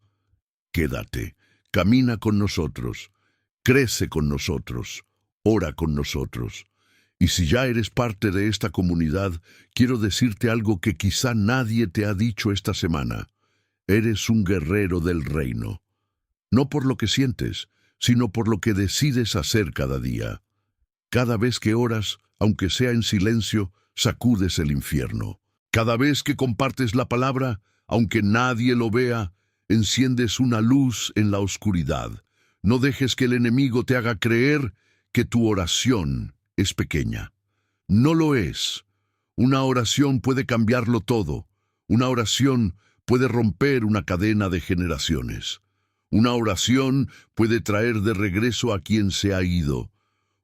quédate, camina con nosotros, crece con nosotros, ora con nosotros. Y si ya eres parte de esta comunidad, quiero decirte algo que quizá nadie te ha dicho esta semana. Eres un guerrero del reino. No por lo que sientes, sino por lo que decides hacer cada día. Cada vez que oras, aunque sea en silencio, sacudes el infierno. Cada vez que compartes la palabra, aunque nadie lo vea, enciendes una luz en la oscuridad. No dejes que el enemigo te haga creer que tu oración es pequeña. No lo es. Una oración puede cambiarlo todo. Una oración puede romper una cadena de generaciones. Una oración puede traer de regreso a quien se ha ido.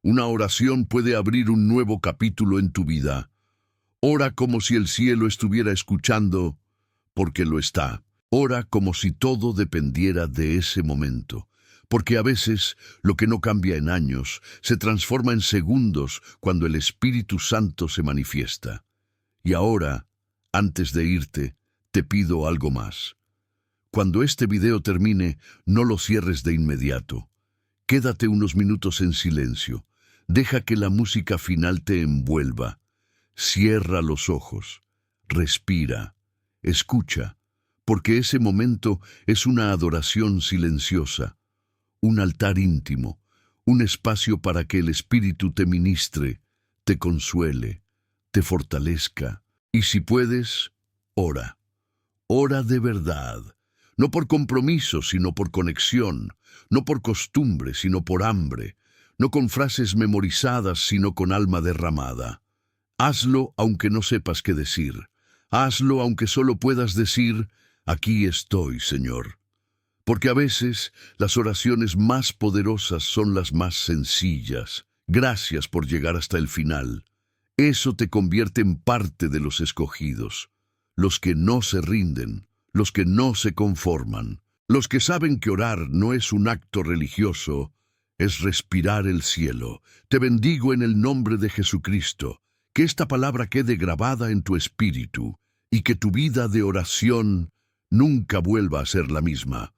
Una oración puede abrir un nuevo capítulo en tu vida. Ora como si el cielo estuviera escuchando, porque lo está. Ora como si todo dependiera de ese momento, porque a veces lo que no cambia en años se transforma en segundos cuando el Espíritu Santo se manifiesta. Y ahora, antes de irte, te pido algo más. Cuando este video termine, no lo cierres de inmediato. Quédate unos minutos en silencio. Deja que la música final te envuelva. Cierra los ojos. Respira. Escucha, porque ese momento es una adoración silenciosa, un altar íntimo, un espacio para que el Espíritu te ministre, te consuele, te fortalezca. Y si puedes, ora. Ora de verdad. No por compromiso, sino por conexión. No por costumbre, sino por hambre. No con frases memorizadas, sino con alma derramada. Hazlo aunque no sepas qué decir. Hazlo aunque solo puedas decir, aquí estoy, Señor. Porque a veces las oraciones más poderosas son las más sencillas. Gracias por llegar hasta el final. Eso te convierte en parte de los escogidos, los que no se rinden, los que no se conforman, los que saben que orar no es un acto religioso, es respirar el cielo. Te bendigo en el nombre de Jesucristo, que esta palabra quede grabada en tu espíritu y que tu vida de oración nunca vuelva a ser la misma.